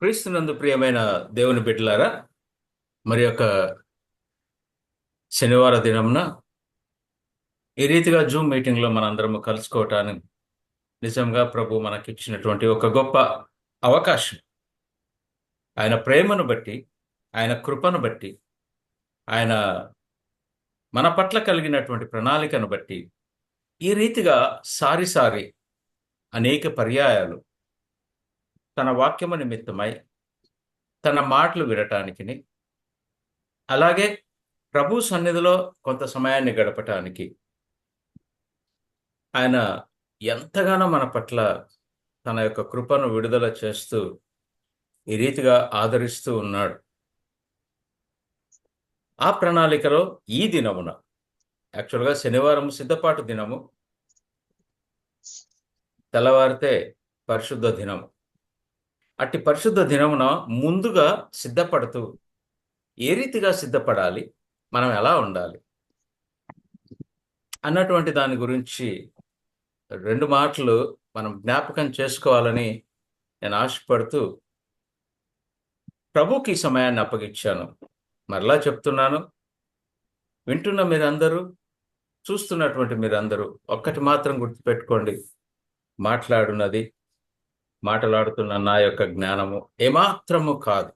క్రీస్తునందు ప్రియమైన దేవుని బిడ్డలారా, మరి యొక్క శనివార దినంన ఈ రీతిగా జూమ్ మీటింగ్లో మనందరము కలుసుకోవటానికి నిజంగా ప్రభు మనకిచ్చినటువంటి ఒక గొప్ప అవకాశం. ఆయన ప్రేమను బట్టి, ఆయన కృపను బట్టి, ఆయన మన పట్ల కలిగినటువంటి ప్రణాళికను బట్టి ఈ రీతిగా సారి అనేక పర్యాయాలు తన వాక్యము నిమిత్తమై తన మాటలు వినటానికి, అలాగే ప్రభు సన్నిధిలో కొంత సమయాన్ని గడపటానికి ఆయన ఎంతగానో మన పట్ల తన యొక్క కృపను విడుదల చేస్తూ ఈ రీతిగా ఆదరిస్తూ ఉన్నాడు. ఆ ప్రణాళికలో ఈ దినమున యాక్చువల్గా శనివారం సిద్ధపాటు దినము, తెల్లవారితే పరిశుద్ధ దినము. అట్టి పరిశుద్ధ దినమున ముందుగా సిద్ధపడుతూ ఏ రీతిగా సిద్ధపడాలి, మనం ఎలా ఉండాలి అన్నటువంటి దాని గురించి రెండు మాటలు మనం జ్ఞాపకం చేసుకోవాలని నేను ఆశపడుతూ ప్రభుకి ఈ సమయాన్ని అప్పగించాను. మరలా చెప్తున్నాను, వింటున్న మీరందరూ, చూస్తున్నటువంటి మీరందరూ ఒక్కటి మాత్రం గుర్తుపెట్టుకోండి. మాట్లాడుతున్న నా యొక్క జ్ఞానము ఏమాత్రము కాదు.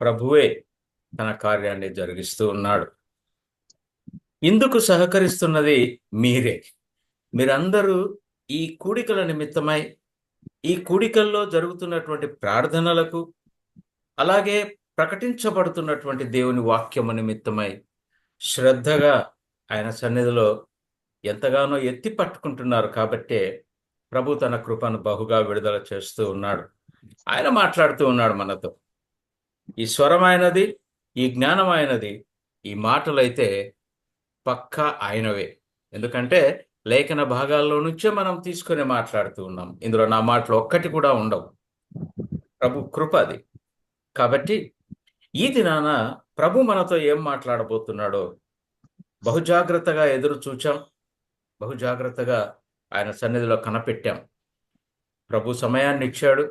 ప్రభువే తన కార్యాన్ని జరిగిస్తూ ఉన్నాడు. ఇందుకు సహకరిస్తున్నది మీరే. మీరందరూ ఈ కూడికల నిమిత్తమై, ఈ కూడికల్లో జరుగుతున్నటువంటి ప్రార్థనలకు, అలాగే ప్రకటించబడుతున్నటువంటి దేవుని వాక్యము నిమిత్తమై శ్రద్ధగా ఆయన సన్నిధిలో ఎంతగానో ఎత్తి పట్టుకుంటున్నారు. కాబట్టే ప్రభు తన కృపను బహుగా విడుదల చేస్తూ ఉన్నాడు. ఆయన మాట్లాడుతూ ఉన్నాడు మనతో. ఈ స్వరం ఆయనది, ఈ జ్ఞానం ఆయనది, ఈ మాటలైతే పక్కా ఆయనవే. ఎందుకంటే లేఖన భాగాల్లో నుంచే మనం తీసుకొని మాట్లాడుతూ ఉన్నాం. ఇందులో నా మాటలు ఒక్కటి కూడా ఉండవు. ప్రభు కృప అది. కాబట్టి ఈ దినాన ప్రభు మనతో ఏం మాట్లాడబోతున్నాడో బహుజాగ్రత్తగా ఎదురు చూచాం, బహుజాగ్రత్తగా ఆయన సన్నిధిలో కనపెట్టాం. ప్రభు సమయాన్ని ఇచ్చాడు.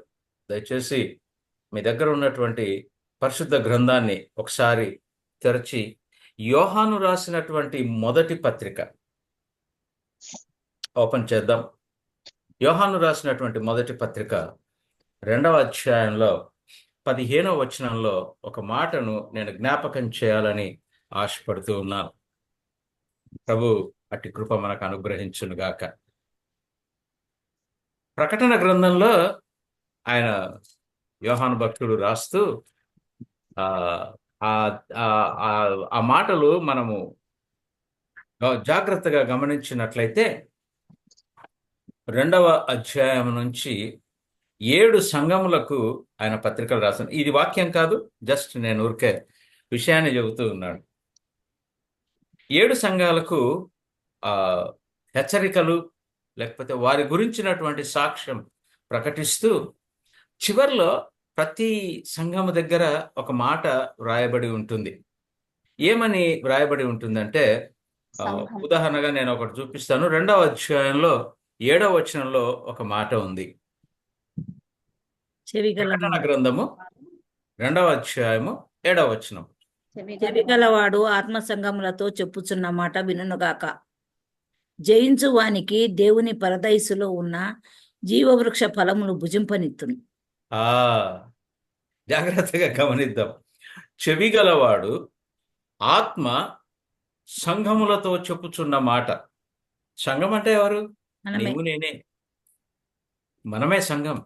దయచేసి మీ దగ్గర ఉన్నటువంటి పరిశుద్ధ గ్రంథాన్ని ఒకసారి తెరచి యోహాను రాసినటువంటి మొదటి పత్రిక ఓపెన్ చేద్దాం. యోహాను రాసినటువంటి మొదటి పత్రిక 2వ అధ్యాయంలో 15వ వచనంలో ఒక మాటను నేను జ్ఞాపకం చేయాలని ఆశపడుతూ ఉన్నాను. ప్రభు అట్టి కృప మనకు అనుగ్రహించునుగాక. ప్రకటన గ్రంథంలో ఆయన యోహాను భక్తుడు రాస్తూ ఆ మాటలు మనము జాగ్రత్తగా గమనించినట్లయితే 2వ అధ్యాయం నుంచి 7 సంఘములకు ఆయన పత్రికలు రాశాను. ఇది వాక్యం కాదు, జస్ట్ నేను ఊరికే విషయాన్ని చెబుతూ ఉన్నాడు. 7 సంఘాలకు హెచ్చరికలు, లేకపోతే వారి గురించినటువంటి సాక్ష్యం ప్రకటిస్తూ చివర్లో ప్రతి సంఘము దగ్గర ఒక మాట వ్రాయబడి ఉంటుంది. ఏమని వ్రాయబడి ఉంటుందంటే, ఉదాహరణగా నేను ఒకటి చూపిస్తాను. 2వ అధ్యాయంలో 7వ వచనంలో ఒక మాట ఉంది. ప్రకటన గ్రంథము 2వ అధ్యాయము 7వ వచనం. చెవిగలవాడు ఆత్మ సంగములతో చెప్పుచున్న మాట వినుగాక. జయించు వానికి దేవుని పరదైసులో ఉన్న జీవవృక్ష ఫలములు భుజింపనిత్తును. జాగ్రత్తగా గమనిద్దాం. చెవిగలవాడు ఆత్మ సంఘములతో చెప్పుచున్న మాట. సంఘం అంటే ఎవరు? నీవు నేనే. మనమే సంఘం.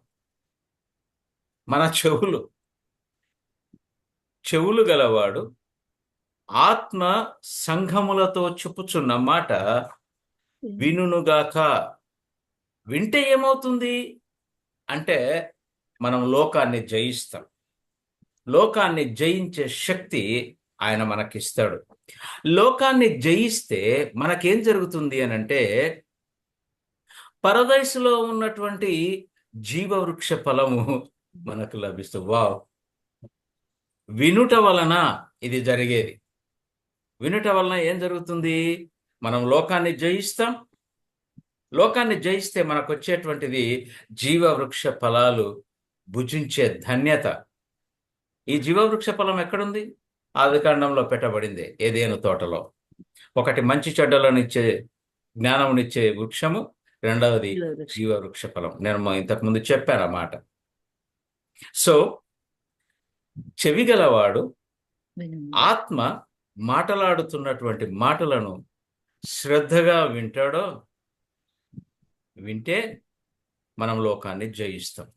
మన చెవులు గలవాడు ఆత్మ సంఘములతో చెప్పుచున్న మాట వినుగాక. వింటే ఏమవుతుంది అంటే మనం లోకాన్ని జయిస్తాం. లోకాన్ని జయించే శక్తి ఆయన మనకిస్తాడు. లోకాన్ని జయిస్తే మనకేం జరుగుతుంది అని అంటే, పరదైసులో ఉన్నటువంటి జీవవృక్ష ఫలము మనకు లభిస్తుంది. వావ్! వినుట వలన ఇది జరిగేది. వినుట వలన ఏం జరుగుతుంది? మనం లోకాన్ని జయిస్తాం. లోకాన్ని జయిస్తే మనకు వచ్చేటువంటిది జీవవృక్ష ఫలాలు భుజించే ధన్యత. ఈ జీవవృక్ష ఫలం ఎక్కడుంది? ఆదికాండంలో పెట్టబడింది, ఏదేను తోటలో. ఒకటి మంచి చెడ్డలనిచ్చే జ్ఞానమునిచ్చే వృక్షము, రెండవది జీవవృక్షం. జీవవృక్ష ఫలం. నేను ఇంతకుముందు చెప్పాను ఆ మాట. సో చెవి గలవాడు వినుము. ఆత్మ మాటలాడుతున్నటువంటి మాటలను శ్రద్ధగా వింటే మనం లోకాన్ని జయిస్తాం.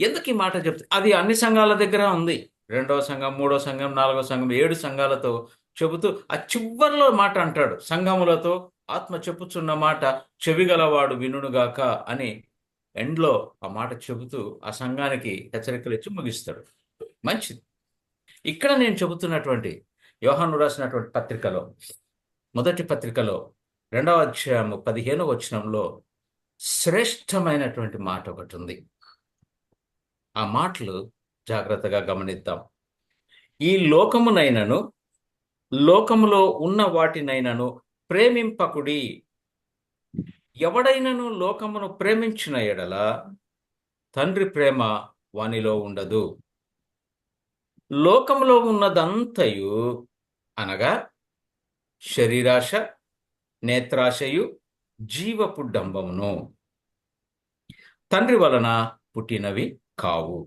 ఎందుకు ఈ మాట చెప్తా? అది అన్ని సంఘాల దగ్గర ఉంది. 2వ సంఘం, 3వ సంఘం, 4వ సంఘం, 7 సంఘాలతో చెబుతూ ఆ చివరిలో మాట అంటాడు, సంఘములతో ఆత్మ చెప్పుచున్న మాట చెవిగలవాడు వినుగాక అని ఎండ్లో ఆ మాట చెబుతూ ఆ సంఘానికి హెచ్చరికలు ఇచ్చి ముగిస్తాడు. మంచిది. ఇక్కడ నేను చెబుతున్నటువంటి యోహాను రాసినటువంటి పత్రికలో, మొదటి పత్రికలో 2వ అధ్యాయము 15వ వచనంలో శ్రేష్టమైనటువంటి మాట ఒకటి ఉంది. ఆ మాటలు జాగ్రత్తగా గమనిద్దాం. ఈ లోకమునైనను లోకములో ఉన్న వాటినైనను ప్రేమింపకుడి. ఎవడైనను లోకమును ప్రేమించిన ఎడల తండ్రి ప్రేమ వానిలో ఉండదు. లోకములో ఉన్నదంతయు అనగా శరీరాశ, నేత్రాశయు, జీవపు డంబమును తండ్రి వలన పుట్టినవి కావు,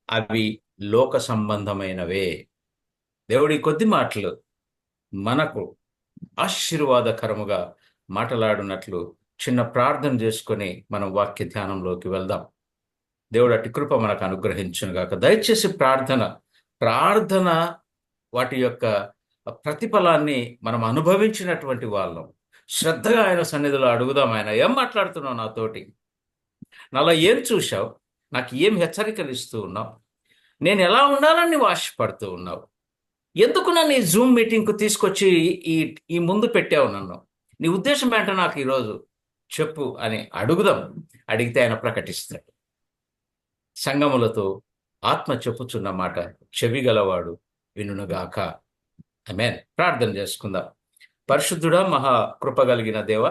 అవి లోక సంబంధమైనవే. దేవుడి కొద్ది మాటలు మనకు ఆశీర్వాదకరముగా మాట్లాడినట్లు చిన్న ప్రార్థన చేసుకొని మనం వాక్య ధ్యానంలోకి వెళ్దాం. దేవుడు అట్టి కృప మనకు అనుగ్రహించునుగాక. దయచేసి ప్రార్థన వాటి యొక్క ప్రతిఫలాన్ని మనం అనుభవించినటువంటి వాళ్ళం. శ్రద్ధగా ఆయన సన్నిధిలో అడుగుదాం, ఆయన ఏం మాట్లాడుతున్నావు నాతోటి, నాలో ఏం చూశావు, నాకు ఏం హెచ్చరికలు ఇస్తూ ఉన్నావు, నేను ఎలా ఉండాలని నువ్వు ఆశపడుతూ ఉన్నావు, ఎందుకు నన్ను ఈ జూమ్ మీటింగ్కు తీసుకొచ్చి ఈ ముందు పెట్టావు, నన్ను నీ ఉద్దేశం ఏంటో నాకు ఈరోజు చెప్పు అని అడుగుదాం. అడిగితే ఆయన ప్రకటిస్తాడు. సంగములతో ఆత్మ చెప్పుచున్న మాట చెవిగలవాడు వినుగాక. ఆమేన్. ప్రార్థన చేసుకుందాం. పరిశుద్ధుడా, మహా కృప కలిగిన దేవ,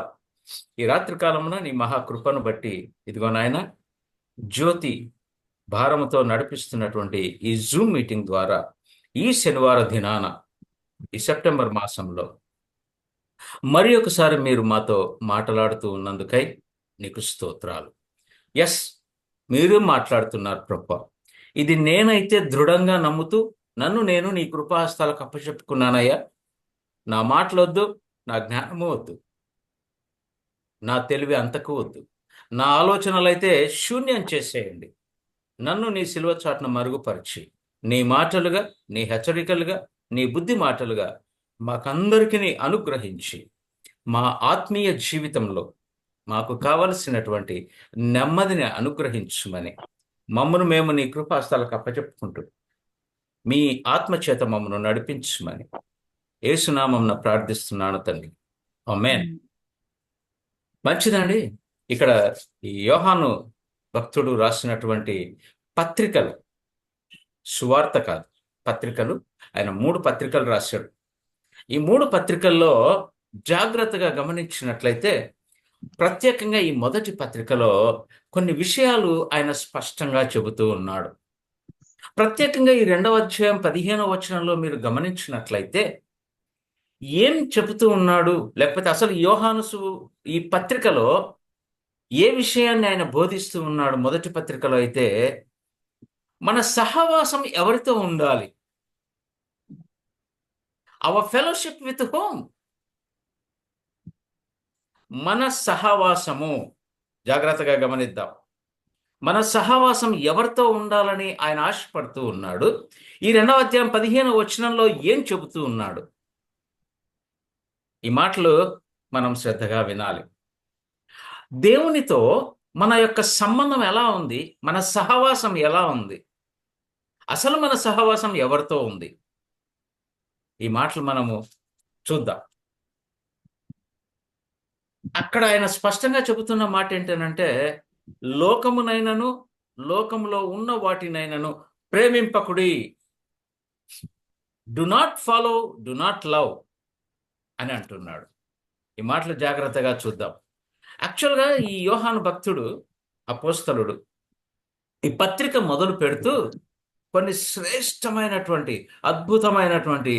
ఈ రాత్రి కాలమున నీ మహాకృపను బట్టి ఇదిగో నాయన జ్యోతి భారముతో నడిపిస్తున్నటువంటి ఈ జూమ్ మీటింగ్ ద్వారా ఈ శనివార దినాన ఈ సెప్టెంబర్ మాసంలో మరి ఒకసారి మీరు మాతో మాట్లాడుతూ ఉన్నందుకై నీకు స్తోత్రాలు. ఎస్, మీరు మాట్లాడుతున్నారు ప్రభా. ఇది నేనైతే దృఢంగా నమ్ముతూ నన్ను నేను నీ కృపాహస్తాలకు అప్పచెప్పుకున్నానయ్యా. నా మాటలొద్దు, నా జ్ఞానము వద్దు, నా తెలివి అంతకు వద్దు, నా ఆలోచనలైతే శూన్యం చేసేయండి. నన్ను నీ సిలువ చాటున మరుగుపరిచి నీ మాటలుగా, నీ హెచ్చరికలుగా, నీ బుద్ధి మాటలుగా మాకందరికీ అనుగ్రహించి మా ఆత్మీయ జీవితంలో మాకు కావలసినటువంటి నెమ్మదిని అనుగ్రహించుమని మమ్మను మేము నీ కృపాస్థలకు అప్పచెప్పుకుంటూ మీ ఆత్మచేత మమ్మను నడిపించుమని యేసునామమున ప్రార్థిస్తున్నాను తండ్రి. ఆమేన్. మంచిదండి. ఇక్కడ ఈ యోహాను భక్తుడు రాసినటువంటి పత్రికలు, సువార్త కాదు, పత్రికలు. ఆయన 3 పత్రికలు రాశాడు. ఈ 3 పత్రికల్లో జాగ్రత్తగా గమనించినట్లయితే ప్రత్యేకంగా ఈ మొదటి పత్రికలో కొన్ని విషయాలు ఆయన స్పష్టంగా చెబుతూ ఉన్నాడు. ప్రత్యేకంగా ఈ 2వ అధ్యాయం 15వ వచనంలో మీరు గమనించినట్లయితే ఏం చెబుతూ ఉన్నాడు, లేకపోతే అసలు యోహాను ఈ పత్రికలో ఏ విషయాన్ని ఆయన బోధిస్తూ ఉన్నాడు? మొదటి పత్రికలో అయితే మన సహవాసం ఎవరితో ఉండాలి, అవర్ ఫెలోషిప్ విత్ హోమ్. మన సహవాసము, జాగ్రత్తగా గమనిద్దాం, మన సహవాసం ఎవరితో ఉండాలని ఆయన ఆశపడుతూ ఉన్నాడు. ఈ 2వ అధ్యాయం 15వ వచనంలో ఏం చెబుతూ ఉన్నాడు? ఈ మాటలు మనం శ్రద్ధగా వినాలి. దేవునితో మన యొక్క సంబంధం ఎలా ఉంది, మన సహవాసం ఎలా ఉంది, అసలు మన సహవాసం ఎవరితో ఉంది? ఈ మాటలు మనము చూద్దాం. అక్కడ ఆయన స్పష్టంగా చెబుతున్న మాట ఏంటనంటే, లోకమునైనను లోకములో ఉన్న వాటినైనను ప్రేమింపకుడి. Do not follow, do not love అని అంటున్నాడు. ఈ మాటలు జాగ్రత్తగా చూద్దాం. యాక్చువల్గా ఈ యోహాను భక్తుడు, అపోస్తలుడు, ఈ పత్రిక మొదలు పెడుతూ కొన్ని శ్రేష్టమైనటువంటి అద్భుతమైనటువంటి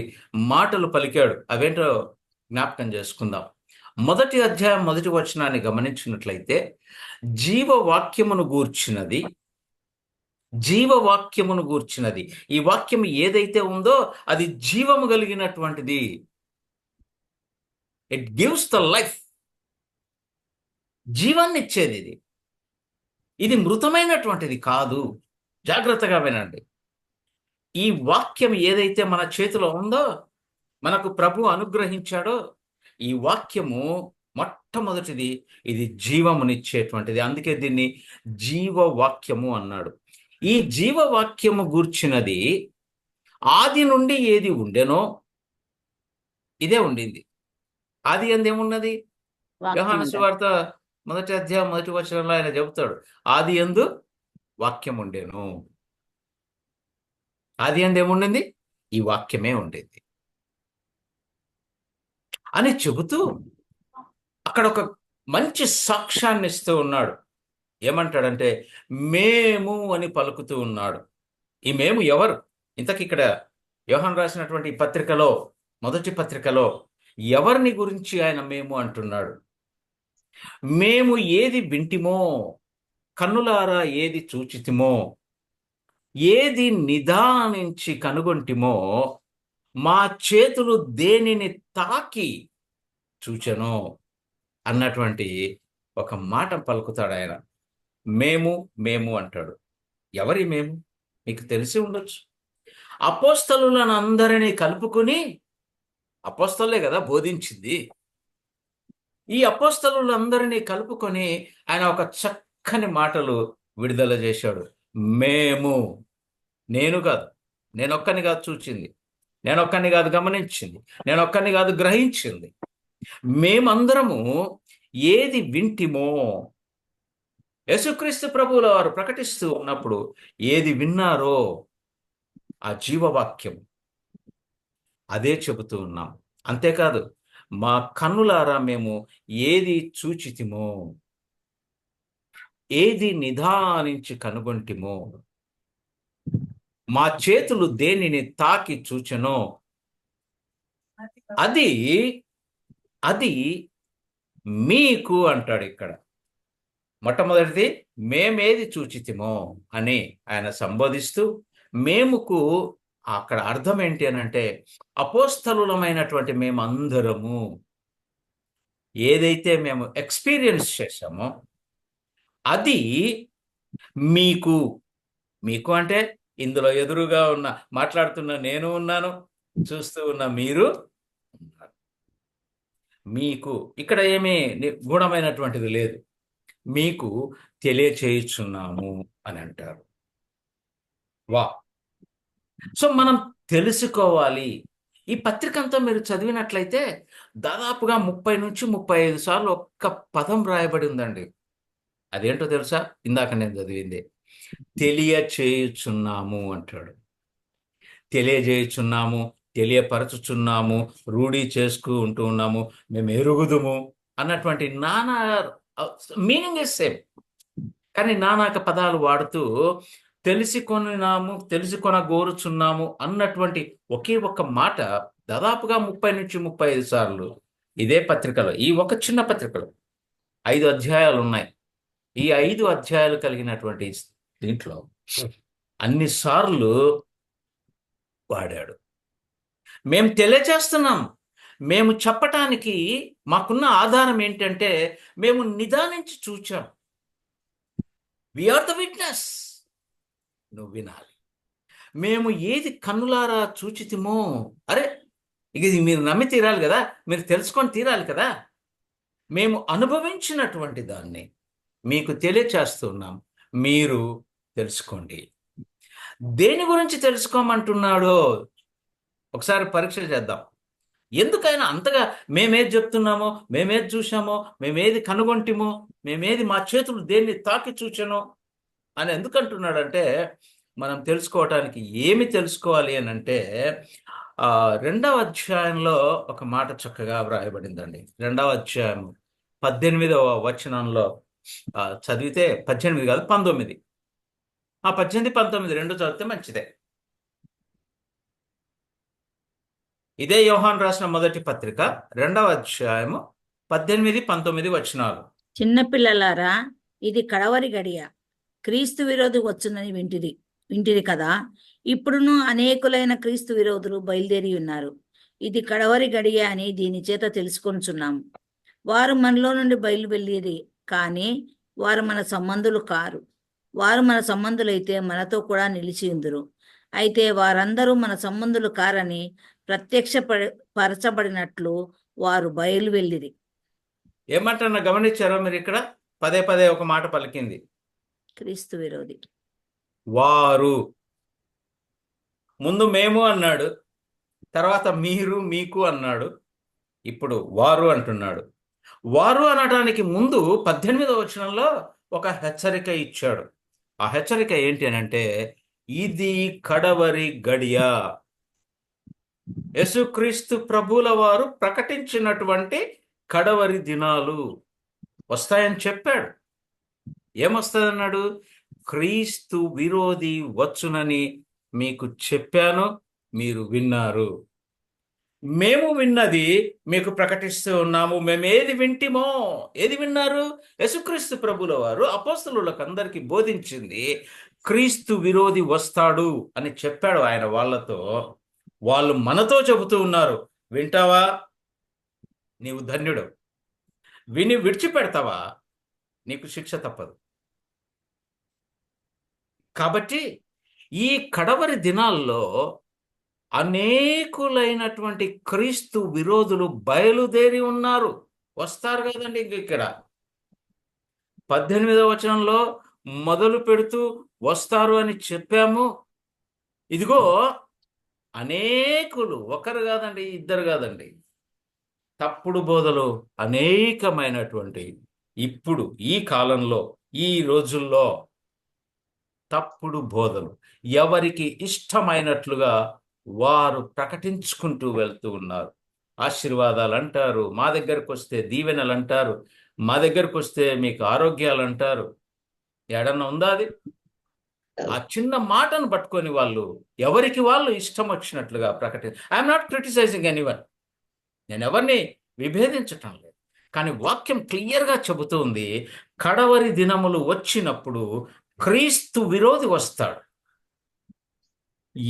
మాటలు పలికాడు. అవేంటో జ్ఞాపకం చేసుకుందాం. మొదటి అధ్యాయం మొదటి వచనాన్ని గమనించినట్లయితే, జీవవాక్యమును గూర్చినది, జీవవాక్యమును గూర్చినది. ఈ వాక్యం ఏదైతే ఉందో అది జీవము కలిగినటువంటిది. It gives the life. జీవాన్ని ఇచ్చేది ఇది. ఇది మృతమైనటువంటిది కాదు. జాగ్రత్తగా వినండి. ఈ వాక్యం ఏదైతే మన చేతిలో ఉందో, మనకు ప్రభు అనుగ్రహించాడో, ఈ వాక్యము మొట్టమొదటిది. ఇది జీవమునిచ్చేటువంటిది. అందుకే దీన్ని జీవవాక్యము అన్నాడు. ఈ జీవవాక్యము గూర్చినది ఆది నుండి ఏది ఉండెనో ఇదే ఉండింది. ఆది యందు ఏమున్నది? యోహాను సువార్త మొదటి అధ్యాయం మొదటి వచనంలో ఆయన చెబుతాడు, ఆది యందు వాక్యం ఉండెను. ఆది యందు ఏముండింది? ఈ వాక్యమే ఉండేది అని చెబుతూ అక్కడ ఒక మంచి సాక్ష్యాన్ని ఇస్తూ ఉన్నాడు. ఏమంటాడంటే, మేము అని పలుకుతూ ఉన్నాడు. ఈ మేము ఎవరు? ఇంతకి ఇక్కడ యోహాను రాసినటువంటి ఈ పత్రికలో, మొదటి పత్రికలో ఎవరిని గురించి ఆయన మేము అంటున్నాడు? మేము ఏది వింటిమో, కన్నులారా ఏది చూచితిమో, ఏది నిదానించి కనుగొంటిమో, మా చేతులు దేనిని తాకి చూచెనో అన్నటువంటి ఒక మాట పలుకుతాడు ఆయన. మేము మేము అంటాడు. ఎవరి మేము? మీకు తెలిసి ఉండొచ్చు. అపోస్తలులను అందరినీ కలుపుకుని, అపోస్తలే కదా బోధించింది. ఈ అపోస్తలులందరినీ కలుపుకొని ఆయన ఒక చక్కని మాటలు విడుదల చేశాడు. మేము, నేను కాదు, నేనొక్కని కాదు చూచింది, నేనొక్కని కాదు గమనించింది, నేనొక్కని కాదు గ్రహించింది. మేమందరము ఏది వింటిమో, యేసుక్రీస్తు ప్రభువుల వారు ప్రకటిస్తూ ఉన్నప్పుడు ఏది విన్నారో ఆ జీవవాక్యం అదే చెబుతూ ఉన్నాం. అంతేకాదు, మా కన్నులారా మేము ఏది చూచితిమో, ఏది నిదానించి కనుగొంటిమో, మా చేతులు దేనిని తాకి చూచెనో, అది అది మీకు అంటాడు ఇక్కడ. మొట్టమొదటిది మేమేది చూచితిమో అని ఆయన సంబోధిస్తూ, మేముకు అక్కడ అర్థం ఏంటి అని అంటే, అపోస్తలులమైనటువంటి మేమందరము ఏదైతే మేము ఎక్స్పీరియన్స్ చేశామో అది మీకు. మీకు అంటే ఇందులో ఎదురుగా ఉన్న, మాట్లాడుతున్న నేను ఉన్నాను, చూస్తూ ఉన్న మీరు ఉన్నారు. మీకు ఇక్కడ ఏమీ గుణమైనటువంటిది లేదు. మీకు తెలియచేయుచున్నాము అని అంటారు. వా సో మనం తెలుసుకోవాలి. ఈ పత్రిక అంతా మీరు చదివినట్లయితే దాదాపుగా 30 నుంచి 35 సార్లు ఒక్క పదం రాయబడి ఉందండి. అదేంటో తెలుసా? ఇందాక నేను చదివింది. తెలియచేయుచున్నాము అంటాడు. తెలియజేయుచున్నాము, తెలియపరచుచున్నాము, రూఢి చేసుకు ఉంటూ ఉన్నాము, మేము ఎరుగుదుము అన్నటువంటి నానా మీనింగ్ ఇస్ సేమ్. కానీ నానాక పదాలు వాడుతూ తెలుసుకొనగోరుచున్నాము అన్నటువంటి ఒకే ఒక్క మాట దాదాపుగా 30 నుంచి 35 సార్లు ఇదే పత్రికలో, ఈ ఒక చిన్న పత్రికలో 5 అధ్యాయాలు ఉన్నాయి. ఈ 5 అధ్యాయాలు కలిగినటువంటి దీంట్లో అన్నిసార్లు వాడాడు. మేము తెలియజేస్తున్నాం. మేము చెప్పటానికి మాకున్న ఆధారం ఏంటంటే, మేము నిదానించి చూచాం. We are the witness. నువ్వు వినాలి. మేము ఏది కన్నులారా చూచితిమో, అరే ఇది మీరు నమ్మి తీరాలి కదా, మీరు తెలుసుకొని తీరాలి కదా. మేము అనుభవించినటువంటి దాన్ని మీకు తెలియచేస్తున్నాం, మీరు తెలుసుకోండి. దేని గురించి తెలుసుకోమంటున్నాడో ఒకసారి పరీక్ష చేద్దాం. ఎందుకైనా అంతగా మేమేది చెప్తున్నామో, మేమేది చూసామో, మేమేది కనుగొంటిమో, మేమేది మా చేతులు దేన్ని తాకి చూచానో అని ఎందుకంటున్నాడంటే, మనం తెలుసుకోవటానికి ఏమి తెలుసుకోవాలి అని అంటే, 2వ అధ్యాయంలో ఒక మాట చక్కగా వ్రాయబడిందండి. 2వ అధ్యాయం 18వ వచనంలో చదివితే, 18 కాదు 19. ఆ 18, 19 రెండు చదివితే మంచిదే. ఇదే యోహాను రాసిన మొదటి పత్రిక 2వ అధ్యాయము 18, 19 వచనాలు. చిన్నపిల్లలారా, ఇది కడవరి గడియ. క్రీస్తు విరోధి వచ్చునని వింటిరి కదా. ఇప్పుడును అనేకులైన క్రీస్తు విరోధులు బయలుదేరి ఉన్నారు. ఇది కడవరి గడియ అని దీని చేత తెలుసుకొనుచున్నాము. వారు మనలో నుండి బయలు వెళ్ళేది, కానీ వారు మన సంబంధులు కారు. వారు మన సంబంధులైతే మనతో కూడా నిలిచి ఉందురు. అయితే వారందరూ మన సంబంధులు కారని పరచబడినట్లు వారు బయలు వెళ్ళిరి. ఏమంటున్నా గమనించారో మీరు? ఇక్కడ పదే పదే ఒక మాట పలికింది, క్రీస్తు విరోధి. వారు. ముందు మేము అన్నాడు, తర్వాత మీరు, మీకు అన్నాడు, ఇప్పుడు వారు అంటున్నాడు. వారు అనడానికి ముందు 18వ వచనంలో ఒక హెచ్చరిక ఇచ్చాడు. ఆ హెచ్చరిక ఏంటి అని అంటే, ఇది కడవరి గడియ. యేసుక్రీస్తు ప్రభువుల వారు ప్రకటించినటువంటి కడవరి దినాలు వస్తాయని చెప్పాడు. ఏమొస్తుందన్నాడు? క్రీస్తు విరోధి వచ్చునని మీకు చెప్పాను, మీరు విన్నారు. మేము విన్నది మీకు ప్రకటిస్తూ ఉన్నాము. మేము ఏది వింటిమో, ఏది విన్నారు? యేసుక్రీస్తు ప్రభుల వారు అపోస్తలులకు అందరికీ బోధించింది క్రీస్తు విరోధి వస్తాడు అని చెప్పాడు ఆయన వాళ్ళతో. వాళ్ళు మనతో చెబుతూ ఉన్నారు, వింటావా? నీవు ధన్యుడు. విని విడిచిపెడతావా? నీకు శిక్ష తప్పదు. కాబట్టి ఈ కడవరి దినాల్లో అనేకులైనటువంటి క్రీస్తు విరోధులు బయలుదేరి ఉన్నారు, వస్తారు కదండి. ఇక్కడ 18వ వచనంలో మొదలు పెడుతూ వస్తారు అని చెప్పాము. ఇదిగో అనేకులు, ఒకరు కాదండి, ఇద్దరు కాదండి, తప్పుడు బోధలు అనేకమైనటువంటి, ఇప్పుడు ఈ కాలంలో, ఈ రోజుల్లో తప్పుడు బోధలు ఎవరికి ఇష్టమైనట్లుగా వారు ప్రకటించుకుంటూ వెళ్తూ ఉన్నారు. ఆశీర్వాదాలు అంటారు, మా దగ్గరకు వస్తే దీవెనలు అంటారు, మా దగ్గరకు వస్తే మీకు ఆరోగ్యాలు అంటారు. ఎడన్నా ఉందా అది? ఆ చిన్న మాటను పట్టుకొని వాళ్ళు ఎవరికి వాళ్ళు ఇష్టం వచ్చినట్లుగా ఐఎమ్ నాట్ క్రిటిసైజింగ్ ఎనీవన్. నేను ఎవరిని విభేదించటం లేదు. కానీ వాక్యం క్లియర్గా చెబుతూ ఉంది, కడవరి దినములు వచ్చినప్పుడు క్రీస్తు విరోధి వస్తాడు.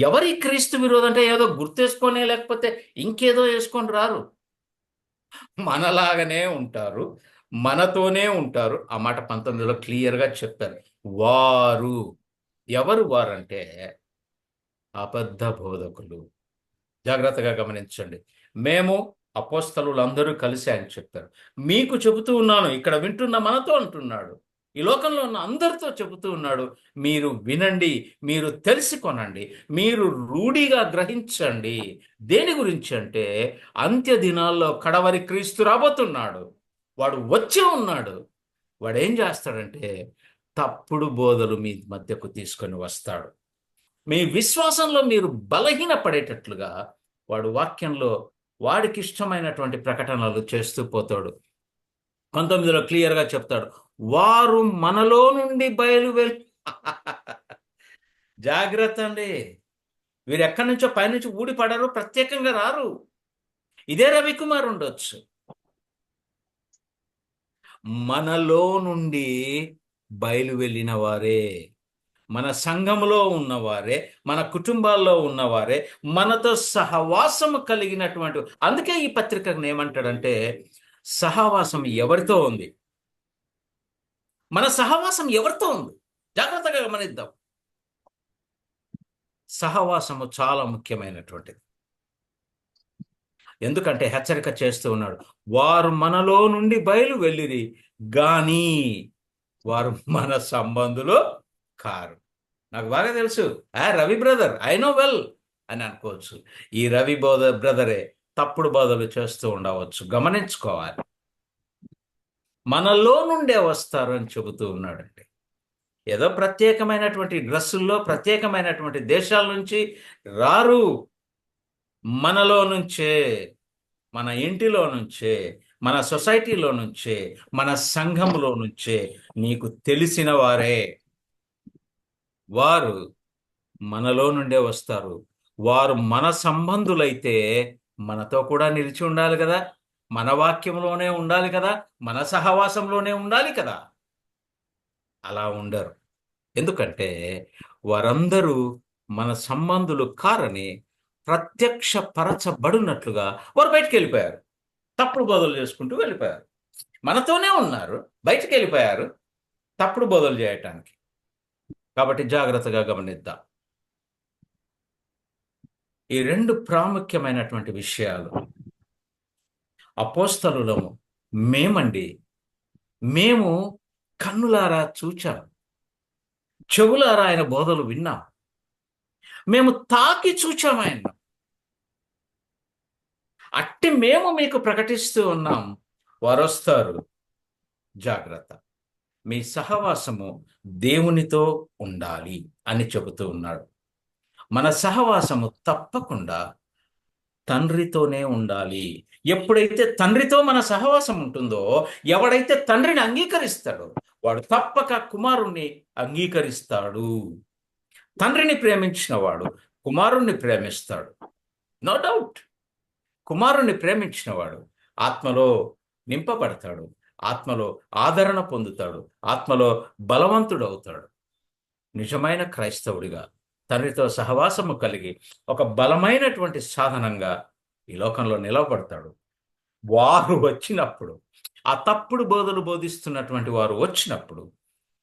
ఎవరి క్రీస్తు విరోధి అంటే ఏదో గుర్తేసుకొని లేకపోతే ఇంకేదో వేసుకొని రారు. మనలాగానే ఉంటారు, మనతోనే ఉంటారు. ఆ మాట 19లో క్లియర్గా చెప్పారు. వారు ఎవరు? వారంటే అబద్ధ బోధకులు. జాగ్రత్తగా గమనించండి. మేము అపోస్తలులందరూ కలిసి ఆయన చెప్పారు. మీకు చెబుతూ ఉన్నాను, ఇక్కడ వింటున్న మనతో అంటున్నాడు, ఈ లోకంలో ఉన్న అందరితో చెబుతూ ఉన్నాడు, మీరు వినండి, మీరు తెలుసుకొనండి, మీరు రూఢిగా గ్రహించండి. దేని గురించి అంటే, అంత్య దినాల్లో కడవరి క్రీస్తు రాబోతున్నాడు. వాడు వచ్చే ఉన్నాడు. వాడు ఏం చేస్తాడంటే తప్పుడు బోధలు మీ మధ్యకు తీసుకొని వస్తాడు. మీ విశ్వాసంలో మీరు బలహీన పడేటట్లుగా వాడు వాక్యంలో వాడికి ఇష్టమైనటువంటి ప్రకటనలు చేస్తూ పోతాడు. 19లో క్లియర్గా చెప్తాడు, వారు మనలో నుండి బయలువెళ్ళి జాగ్రత్త అండి. వీరు ఎక్కడి నుంచో పైనుంచి ఊడి పడరు, ప్రత్యేకంగా రారు. ఇదే రవికుమార్ ఉండొచ్చు. మనలో నుండి బయలు వెళ్ళిన వారే, మన సంఘంలో ఉన్నవారే, మన కుటుంబాల్లో ఉన్నవారే, మనతో సహవాసము కలిగినటువంటి. అందుకే ఈ పత్రికను ఏమంటాడంటే, సహవాసం ఎవరితో ఉంది? మన సహవాసం ఎవరితో ఉంది? జాగ్రత్తగా గమనిద్దాం. సహవాసము చాలా ముఖ్యమైనటువంటిది. ఎందుకంటే హెచ్చరిక చేస్తూ ఉన్నాడు, వారు మనలో నుండి బయలు వెళ్ళిరి గాని వారు మన సంబంధులు కారు. నాకు బాగా తెలుసు, Ravi brother, I know well అని అనుకోవచ్చు. ఈ రవి బ్రదరే తప్పుడు బోధలు చేస్తూ ఉండవచ్చు. గమనించుకోవాలి. మనలో నుండే వస్తారు అని చెబుతూ ఉన్నాడండి. ఏదో ప్రత్యేకమైనటువంటి డ్రెస్సుల్లో, ప్రత్యేకమైనటువంటి దేశాల నుంచి రారు. మనలో నుంచే, మన ఇంటిలో నుంచే, మన సొసైటీలో నుంచే, మన సంఘంలో నుంచే, నీకు తెలిసిన వారే. వారు మనలో నుండే వస్తారు. వారు మన సంబంధులైతే మనతో కూడా నిలిచి ఉండాలి కదా, మన వాక్యంలోనే ఉండాలి కదా, మన సహవాసంలోనే ఉండాలి కదా. అలా ఉండరు. ఎందుకంటే వారందరూ మన సంబంధులు కారని ప్రత్యక్షపరచబడినట్లుగా వారు బయటికి వెళ్ళిపోయారు. తప్పుడు బోధలు చేసుకుంటూ వెళ్ళిపోయారు. మనతోనే ఉన్నారు, బయటికి వెళ్ళిపోయారు తప్పుడు బోధలు చేయటానికి. కాబట్టి జాగ్రత్తగా గమనిద్దాం. ఈ రెండు ప్రాముఖ్యమైనటువంటి విషయాలు అపోస్తలులము మేమండి. మేము కన్నులారా చూచాం, చెవులారా ఆయన బోధలు విన్నాం, మేము తాకి చూచాం ఆయన. అట్టి మేము మీకు ప్రకటిస్తూ ఉన్నాం. వారొస్తారు, జాగ్రత్త. మీ సహవాసము దేవునితో ఉండాలి అని చెబుతూ ఉన్నాడు. మన సహవాసము తప్పకుండా తండ్రితోనే ఉండాలి. ఎప్పుడైతే తండ్రితో మన సహవాసం ఉంటుందో, ఎవడైతే తండ్రిని అంగీకరిస్తాడో వాడు తప్పక కుమారుణ్ణి అంగీకరిస్తాడు. తండ్రిని ప్రేమించిన వాడు కుమారుణ్ణి ప్రేమిస్తాడు. No doubt. కుమారుణ్ణి ప్రేమించినవాడు ఆత్మలో నింపబడతాడు, ఆత్మలో ఆదరణ పొందుతాడు, ఆత్మలో బలవంతుడు అవుతాడు. నిజమైన క్రైస్తవుడిగా తండ్రితో సహవాసము కలిగి ఒక బలమైనటువంటి సాధనంగా ఈ లోకంలో నిలవబడతాడు. వారు వచ్చినప్పుడు, ఆ తప్పుడు బోధలు బోధిస్తున్నటువంటి వారు వచ్చినప్పుడు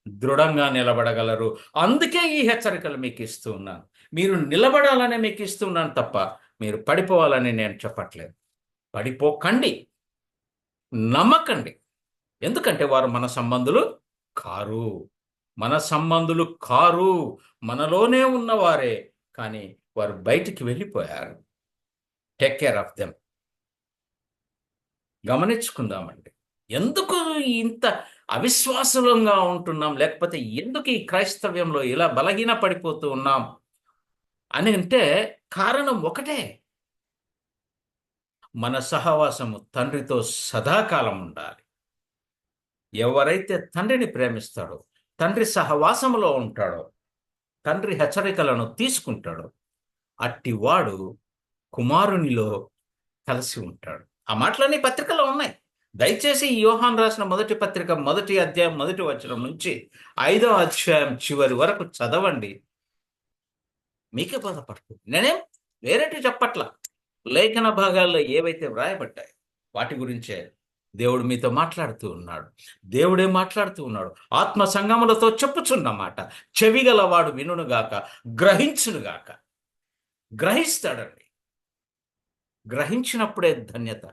దృఢంగా నిలబడగలరు. అందుకే ఈ హెచ్చరికలు మీకు ఇస్తూ ఉన్నాను. మీరు నిలబడాలనే మీకు ఇస్తూ ఉన్నాను తప్ప మీరు పడిపోవాలని నేను చెప్పట్లేదు. పడిపోకండి, నమ్మకండి. ఎందుకంటే వారు మన సంబంధులు కారు. మన సంబంధులు కారు, మనలోనే ఉన్నవారే, కానీ వారు బయటికి వెళ్ళిపోయారు. Take care of them. గమనించుకుందామండి. ఎందుకు ఇంత అవిశ్వాసంగా ఉంటున్నాం, లేకపోతే ఎందుకు ఈ క్రైస్తవ్యంలో ఇలా బలహీన పడిపోతూ ఉన్నాం అని అంటే కారణం ఒకటే. మన సహవాసము తండ్రితో సదాకాలం ఉండాలి. ఎవరైతే తండ్రిని ప్రేమిస్తాడో, తండ్రి సహవాసములో ఉంటాడో, తండ్రి హెచ్చరికలను తీసుకుంటాడో, అట్టివాడు కుమారునిలో కలిసి ఉంటాడు. ఆ మాటలన్నీ పత్రికలో ఉన్నాయి. దయచేసి ఈ యోహాను రాసిన మొదటి పత్రిక 1వ అధ్యాయం 1వ వచనం నుంచి 5వ అధ్యాయం చివరి వరకు చదవండి. మీకే బోధపడుతుంది. నేనేం వేరేటి చెప్పట్ల. లేఖన భాగాల్లో ఏవైతే వ్రాయబడ్డాయి వాటి గురించే దేవుడు మీతో మాట్లాడుతూ ఉన్నాడు. దేవుడే మాట్లాడుతూ ఉన్నాడు. ఆత్మ సంగములతో చెప్పుచున్నమాట. చెవిగలవాడు వినుగాక, గ్రహించునుగాక. గ్రహిస్తాడండి. గ్రహించినప్పుడే ధన్యత.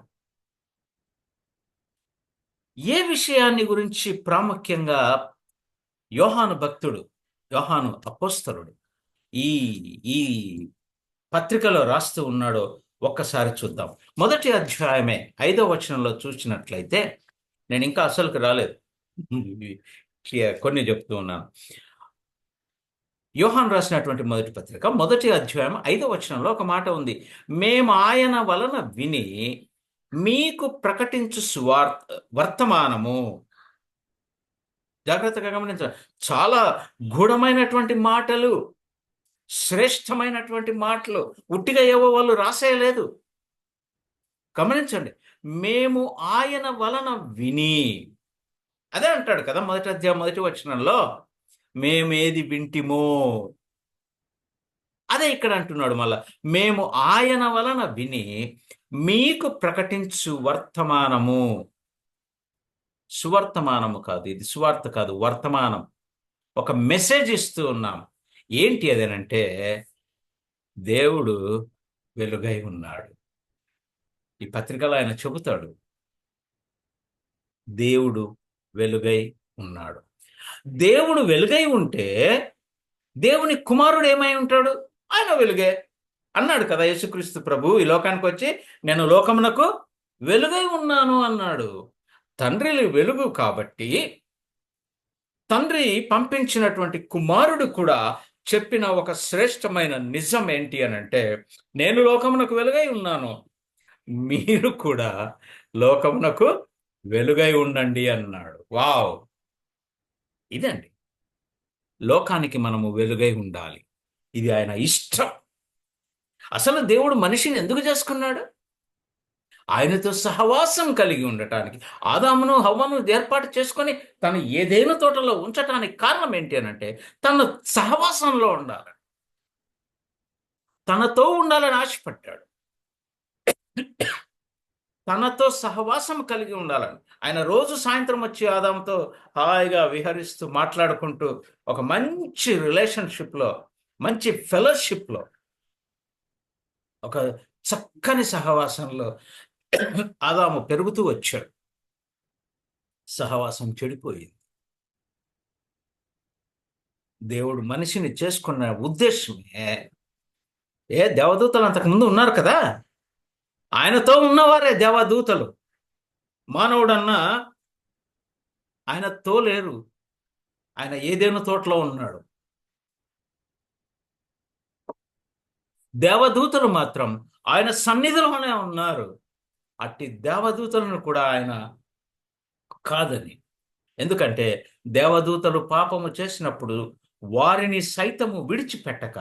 ఏ విషయాన్ని గురించి ప్రాముఖ్యంగా యోహాను భక్తుడు, యోహాను అపోస్తలుడు ఈ ఈ పత్రికలో రాస్తూ ఉన్నాడో ఒక్కసారి చూద్దాం. 1వ అధ్యాయమే 5వ వచనంలో చూసినట్లయితే, నేను ఇంకా అసలుకి రాలేదు, కొన్ని చెప్తూ ఉన్నాను. యోహాను రాసినటువంటి మొదటి పత్రిక 1వ అధ్యాయం 5వ వచనంలో ఒక మాట ఉంది. మేము ఆయన వలన విని మీకు ప్రకటించు వర్తమానము. జాగ్రత్తగా గమనించాలి. చాలా గూఢమైనటువంటి మాటలు, శ్రేష్టమైనటువంటి మాటలు. ఉట్టిగా ఏవో వాళ్ళు రాసేయలేదు. గమనించండి. మేము ఆయన వలన విని, అదే అంటాడు కదా 1వ అధ్యాయం 1వ వచనంలో, మేమేది వింటిమో అదే ఇక్కడ అంటున్నాడు మళ్ళా. మేము ఆయన వలన విని మీకు ప్రకటించు వర్తమానము. సువర్తమానము కాదు, ఇది సువార్త కాదు, వర్తమానం. ఒక మెసేజ్ ఇస్తూ ఉన్నాం. ఏంటి అదేనంటే, దేవుడు వెలుగై ఉన్నాడు. ఈ పత్రికలో ఆయన చెబుతాడు, దేవుడు వెలుగై ఉన్నాడు. దేవుడు వెలుగై ఉంటే దేవుని కుమారుడు ఏమై ఉంటాడు? ఆయన వెలుగే అన్నాడు కదా యేసుక్రీస్తు ప్రభు ఈ లోకానికి వచ్చి, నేను లోకమునకు వెలుగై ఉన్నాను అన్నాడు. తండ్రి వెలుగు కాబట్టి తండ్రి పంపించినటువంటి కుమారుడు కూడా చెప్పిన ఒక శ్రేష్టమైన నిజం ఏంటి అని అంటే, నేను లోకమునకు వెలుగై ఉన్నాను, మీరు కూడా లోకమునకు వెలుగై ఉండండి అన్నాడు. వావ్! ఇదండి లోకానికి మనము వెలుగై ఉండాలి. ఇది ఆయన ఇష్టం. అసలు దేవుడు మనిషిని ఎందుకు చేసుకున్నాడు? ఆయనతో సహవాసం కలిగి ఉండటానికి. ఆదామును హవ్వను ఏర్పాటు చేసుకొని తను ఏదైనా తోటలో ఉంచటానికి కారణం ఏంటి అనంటే తన సహవాసంలో ఉండాలి, తనతో ఉండాలని ఆశపడ్డాడు, తనతో సహవాసం కలిగి ఉండాలని. ఆయన రోజు సాయంత్రం వచ్చి ఆదాముతో హాయిగా విహరిస్తూ మాట్లాడుకుంటూ ఒక మంచి రిలేషన్షిప్లో, మంచి ఫెలోషిప్లో, ఒక చక్కని సహవాసంలో ఆదాము పెరుగుతూ వచ్చాడు. సహవాసం చెడిపోయింది. దేవుడు మనిషిని చేసుకున్న ఉద్దేశమే, దేవదూతలు అంతకుముందు ఉన్నారు కదా, ఆయనతో ఉన్నవారే దేవదూతలు. మానవుడన్నా ఆయనతో లేరు. ఆయన ఏదేను తోటలో ఉన్నాడు. దేవదూతలు మాత్రం ఆయన సన్నిధిలోనే ఉన్నారు. అట్టి దేవదూతలను కూడా ఆయన కాదని. ఎందుకంటే దేవదూతలు పాపము చేసినప్పుడు వారిని సైతము విడిచిపెట్టక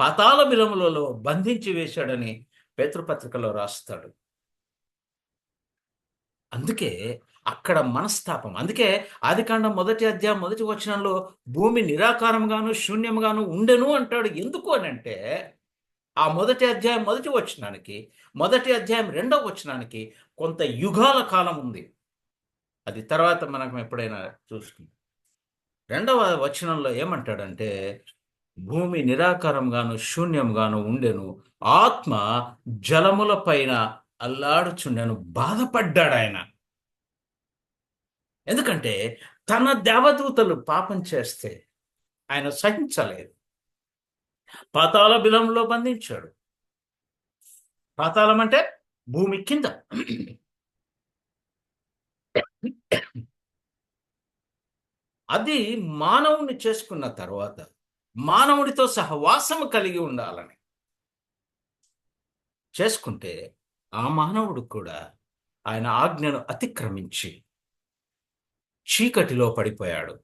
పాతాళ బిలములలో బంధించి వేశాడని పేతృపత్రికలో రాస్తాడు. అందుకే అక్కడ మనస్తాపం. అందుకే ఆదికాండం 1 అధ్యాయం 1 వచనంలో భూమి నిరాకారంగాను శూన్యంగాను ఉండెను అంటాడు. ఎందుకు అని అంటే ఆ 1 అధ్యాయం 1 వచనానికి 1 అధ్యాయం 2 వచనానికి కొంత యుగాల కాలం ఉంది. అది తర్వాత మనం ఎప్పుడైనా చూసుకుందాం. 2 వచనంలో ఏమంటాడంటే భూమి నిరాకారంగాను శూన్యంగాను ఉండెను, ఆత్మ జలముల పైన అల్లాడుచుండెను. బాధపడ్డాడు ఆయన. ఎందుకంటే తన దేవదూతలు పాపం చేస్తే ఆయన సహించలేదు. పాతాళ బిలంలో బంధించాడు. పాతాళం అంటే భూమి కింద. అది మానవుని చేసుకున్న తర్వాత మానవుడితో సహవాసము కలిగి ఉండాలని చేసుకుంటే ఆ మానవుడు కూడా ఆయన ఆజ్ఞను అతిక్రమించి చీకటిలో పడిపోయాడు,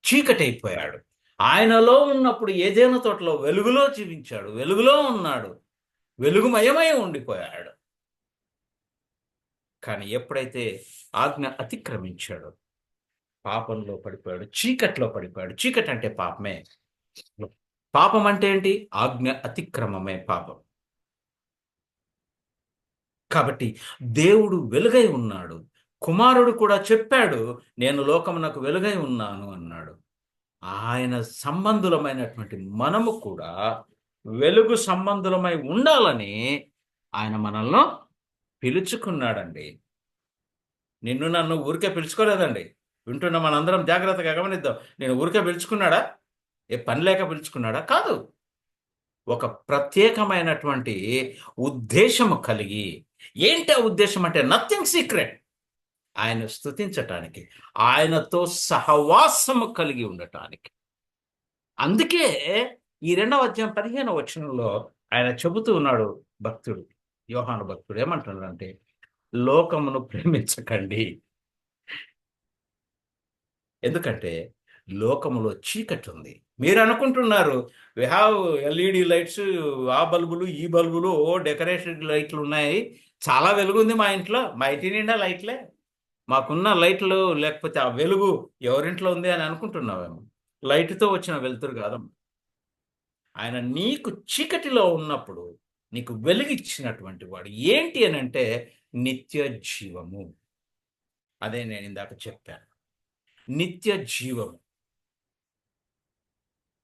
చీకటైపోయాడు. ఆయనలో ఉన్నప్పుడు ఏదేను తోటలో వెలుగులో జీవించాడు, వెలుగులో ఉన్నాడు, వెలుగుమయమై ఉండిపోయాడు. కానీ ఎప్పుడైతే ఆజ్ఞ అతిక్రమించాడో పాపంలో పడిపోయాడు, చీకట్లో పడిపోయాడు. చీకటి అంటే పాపమే. పాపం అంటే ఏంటి? ఆజ్ఞ అతిక్రమమే పాపం. కాబట్టి దేవుడు వెలుగై ఉన్నాడు. కుమారుడు కూడా చెప్పాడు, నేను లోకమునకు వెలుగై ఉన్నాను అన్నాడు. ఆయన సంబంధులమైనటువంటి మనము కూడా వెలుగు సంబంధులమై ఉండాలని ఆయన మనల్ని పిలుచుకున్నాడండి. నిన్ను నన్ను ఊరికే పిలుచుకోలేదండి. వింటున్న మనందరం జాగ్రత్తగా గమనిద్దాం. నేను ఊరికే పిలుచుకున్నాడా? ఏ పని లేక పిలుచుకున్నాడా? కాదు. ఒక ప్రత్యేకమైనటువంటి ఉద్దేశము కలిగి. ఏంటి ఆ ఉద్దేశం అంటే నథింగ్ సీక్రెట్. ఆయన స్తుతించటానికి, ఆయనతో సహవాసము కలిగి ఉండటానికి. అందుకే ఈ 2 అధ్యాయం 15 వచనంలో ఆయన చెబుతూ ఉన్నాడు, భక్తుడు యోహాను భక్తుడు ఏమంటున్నాడంటే లోకమును ప్రేమించకండి. ఎందుకంటే లోకములో చీకటి ఉంది. మీరు అనుకుంటున్నారు వి హ్యావ్ ఎల్ఈడి లైట్స్, ఆ బల్బులు ఈ బల్బులు, డెకరేషన్ లైట్లు ఉన్నాయి, చాలా వెలుగుంది మా ఇంట్లో, మా ఇంటి నిండా లైట్లే, మాకున్న లైట్లు లేకపోతే ఆ వెలుగు ఎవరింట్లో ఉంది అని అనుకుంటున్నావేమో. లైట్తో వచ్చిన వెలుతురు కాదమ్మా. ఆయన నీకు చీకటిలో ఉన్నప్పుడు నీకు వెలుగిచ్చినటువంటి వాడు. ఏంటి అని అంటే నిత్య జీవము. అదే నేను ఇందాక చెప్పాను, నిత్య జీవము.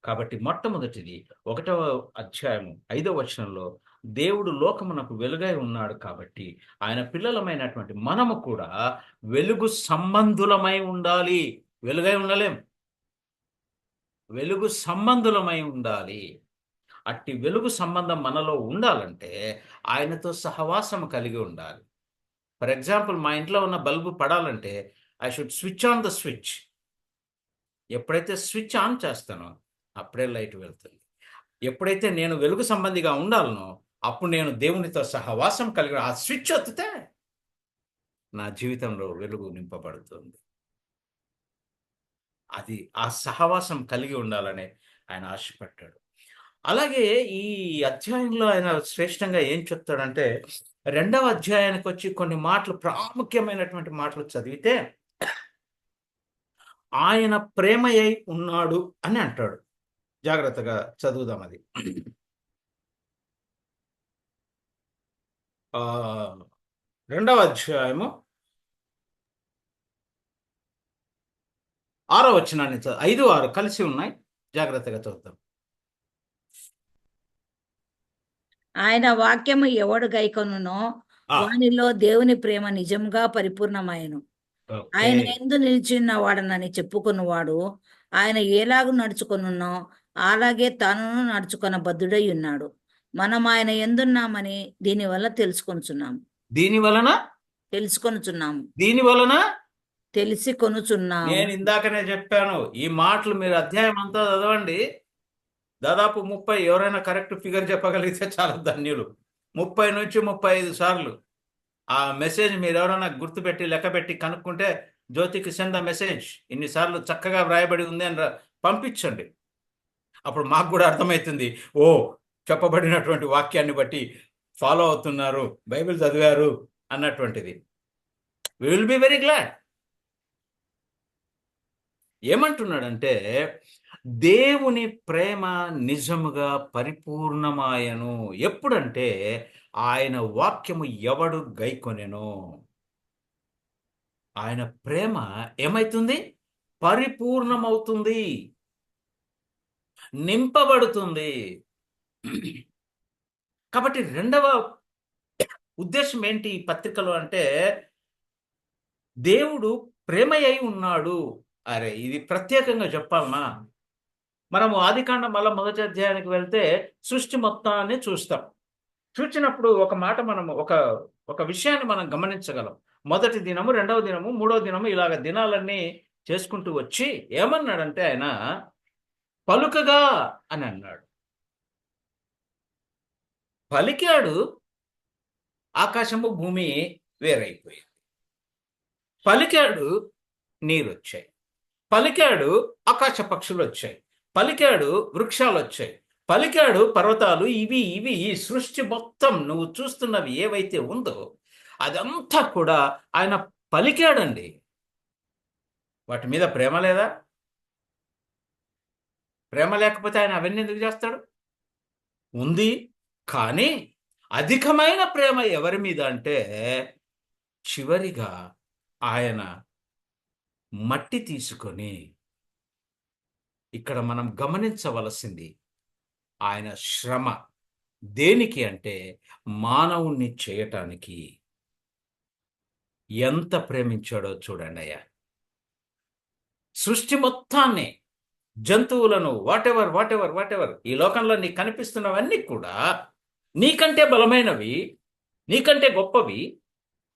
కాబట్టి మొట్టమొదటిది 1 అధ్యాయం 5 వచనంలో దేవుడు లోకమునకు వెలుగై ఉన్నాడు కాబట్టి ఆయన పిల్లలమైనటువంటి మనము కూడా వెలుగు సంబంధులమై ఉండాలి. వెలుగై ఉండలేం, వెలుగు సంబంధులమై ఉండాలి. అట్టి వెలుగు సంబంధం మనలో ఉండాలంటే ఆయనతో సహవాసం కలిగి ఉండాలి. ఫర్ ఎగ్జాంపుల్, మా ఇంట్లో ఉన్న బల్బు పడాలంటే I should switch on the switch. ఎప్పుడైతే స్విచ్ ఆన్ చేస్తానో అప్పుడే లైట్ వెళ్తుంది. ఎప్పుడైతే నేను వెలుగు సంబంధిగా ఉండాలనో అప్పుడు నేను దేవునితో సహవాసం కలిగి ఆ స్విచ్ ఒత్తితే నా జీవితంలో వెలుగు నింపబడుతుంది. అది ఆ సహవాసం కలిగి ఉండాలని ఆయన ఆశపడ్డాడు. అలాగే ఈ అధ్యాయంలో ఆయన శ్రేష్టంగా ఏం చెప్తాడంటే, 2వ అధ్యాయానికొచ్చి కొన్ని మాటలు, ప్రాముఖ్యమైనటువంటి మాటలు చదివితే, ఆయన ప్రేమయై ఉన్నాడు అని అంటాడు. జాగ్రత్తగా చదువుదాం అది. ఆహ్, 2వ అధ్యాయము 6వ వచనాన్ని 5, 6 కలిసి ఉన్నాయి. జాగ్రత్తగా చదువుదాం. ఆయన వాక్యము ఎవడు గైకొనునో ఆ! వానిలో దేవుని ప్రేమ నిజంగా పరిపూర్ణమాయెను. ఓకే. ఆయన యందు నిలిచిన వాడనని చెప్పుకొనువాడు ఆయన ఎలాగు నడుచుకొనున్నో అలాగే తానును నడుచుకొన బద్ధుడై ఉన్నాడు. మనం ఆయన ఎందున్నామని దీనివల్ల దీని వలన తెలుసుకొనుచున్నాము దీని వలన తెలిసి కొనుచున్నాము. నేను ఇందాకనే చెప్పాను. ఈ మాటలు మీరు అధ్యాయం అంతా చదవండి. దాదాపు 30, ఎవరైనా కరెక్ట్ ఫిగర్ చెప్పగలిగితే చాలా ధన్యులు. 30 నుంచి 35 సార్లు ఆ మెసేజ్ మీరు ఎవరైనా గుర్తుపెట్టి లెక్కపెట్టి కనుక్కుంటే, జ్యోతికి సెండ్ ద మెసేజ్, ఇన్నిసార్లు చక్కగా వ్రాయబడి ఉంది అని పంపించండి. అప్పుడు మాకు కూడా అర్థమవుతుంది. ఓ, చెప్పబడినటువంటి వాక్యాన్ని బట్టి ఫాలో అవుతున్నారు, బైబిల్ చదివారు అన్నటువంటిది. We will be very glad. ఏమంటున్నాడంటే, దేవుని ప్రేమ నిజముగా పరిపూర్ణమాయను. ఎప్పుడంటే ఆయన వాక్యము ఎవడు గైకొనెనో, ఆయన ప్రేమ ఏమైతుంది? పరిపూర్ణమవుతుంది, నింపబడుతుంది. కాబట్టి 2వ ఉద్దేశం ఏంటి ఈ పత్రికలో అంటే, దేవుడు ప్రేమయై ఉన్నాడు. అరే, ఇది ప్రత్యేకంగా చెప్పాలనా? మనము ఆదికాండం మళ్ళా మొదటి అధ్యాయానికి వెళ్తే సృష్టి మొత్తాన్ని చూస్తాం. చూచినప్పుడు ఒక మాట మనము ఒక విషయాన్ని మనం గమనించగలం. మొదటి దినము, 2వ దినము, 3వ దినము, ఇలాగ దినాలన్నీ చేసుకుంటూ వచ్చి ఏమన్నాడంటే ఆయన, పలుకగా అని అన్నాడు. పలికాడు, ఆకాశము భూమి వేరైపోయింది. పలికాడు, నీరొచ్చాయి. పలికాడు, ఆకాశ పక్షులు వచ్చాయి. పలికాడు, వృక్షాలు వచ్చాయి. పలికాడు, పర్వతాలు. ఇవి ఇవి ఈ సృష్టి మొత్తం నువ్వు చూస్తున్నవి ఏవైతే ఉందో అదంతా కూడా ఆయన పలికాడండి. వాటి మీద ప్రేమ లేదా? ప్రేమ లేకపోతే ఆయన అవన్నీ ఎందుకు చేస్తాడు? ఉంది. కానీ అధికమైన ప్రేమ ఎవరి మీద అంటే, చివరిగా ఆయన మట్టి తీసుకొని, ఇక్కడ మనం గమనించవలసింది ఆయన శ్రమ దేనికి అంటే, మానవుణ్ణి చేయటానికి ఎంత ప్రేమించాడో చూడండి అయ్యా. సృష్టి మొత్తాన్ని, జంతువులను, వాటెవర్ ఈ లోకంలో నీకు కనిపిస్తున్నవన్నీ కూడా నీకంటే బలమైనవి, నీకంటే గొప్పవి.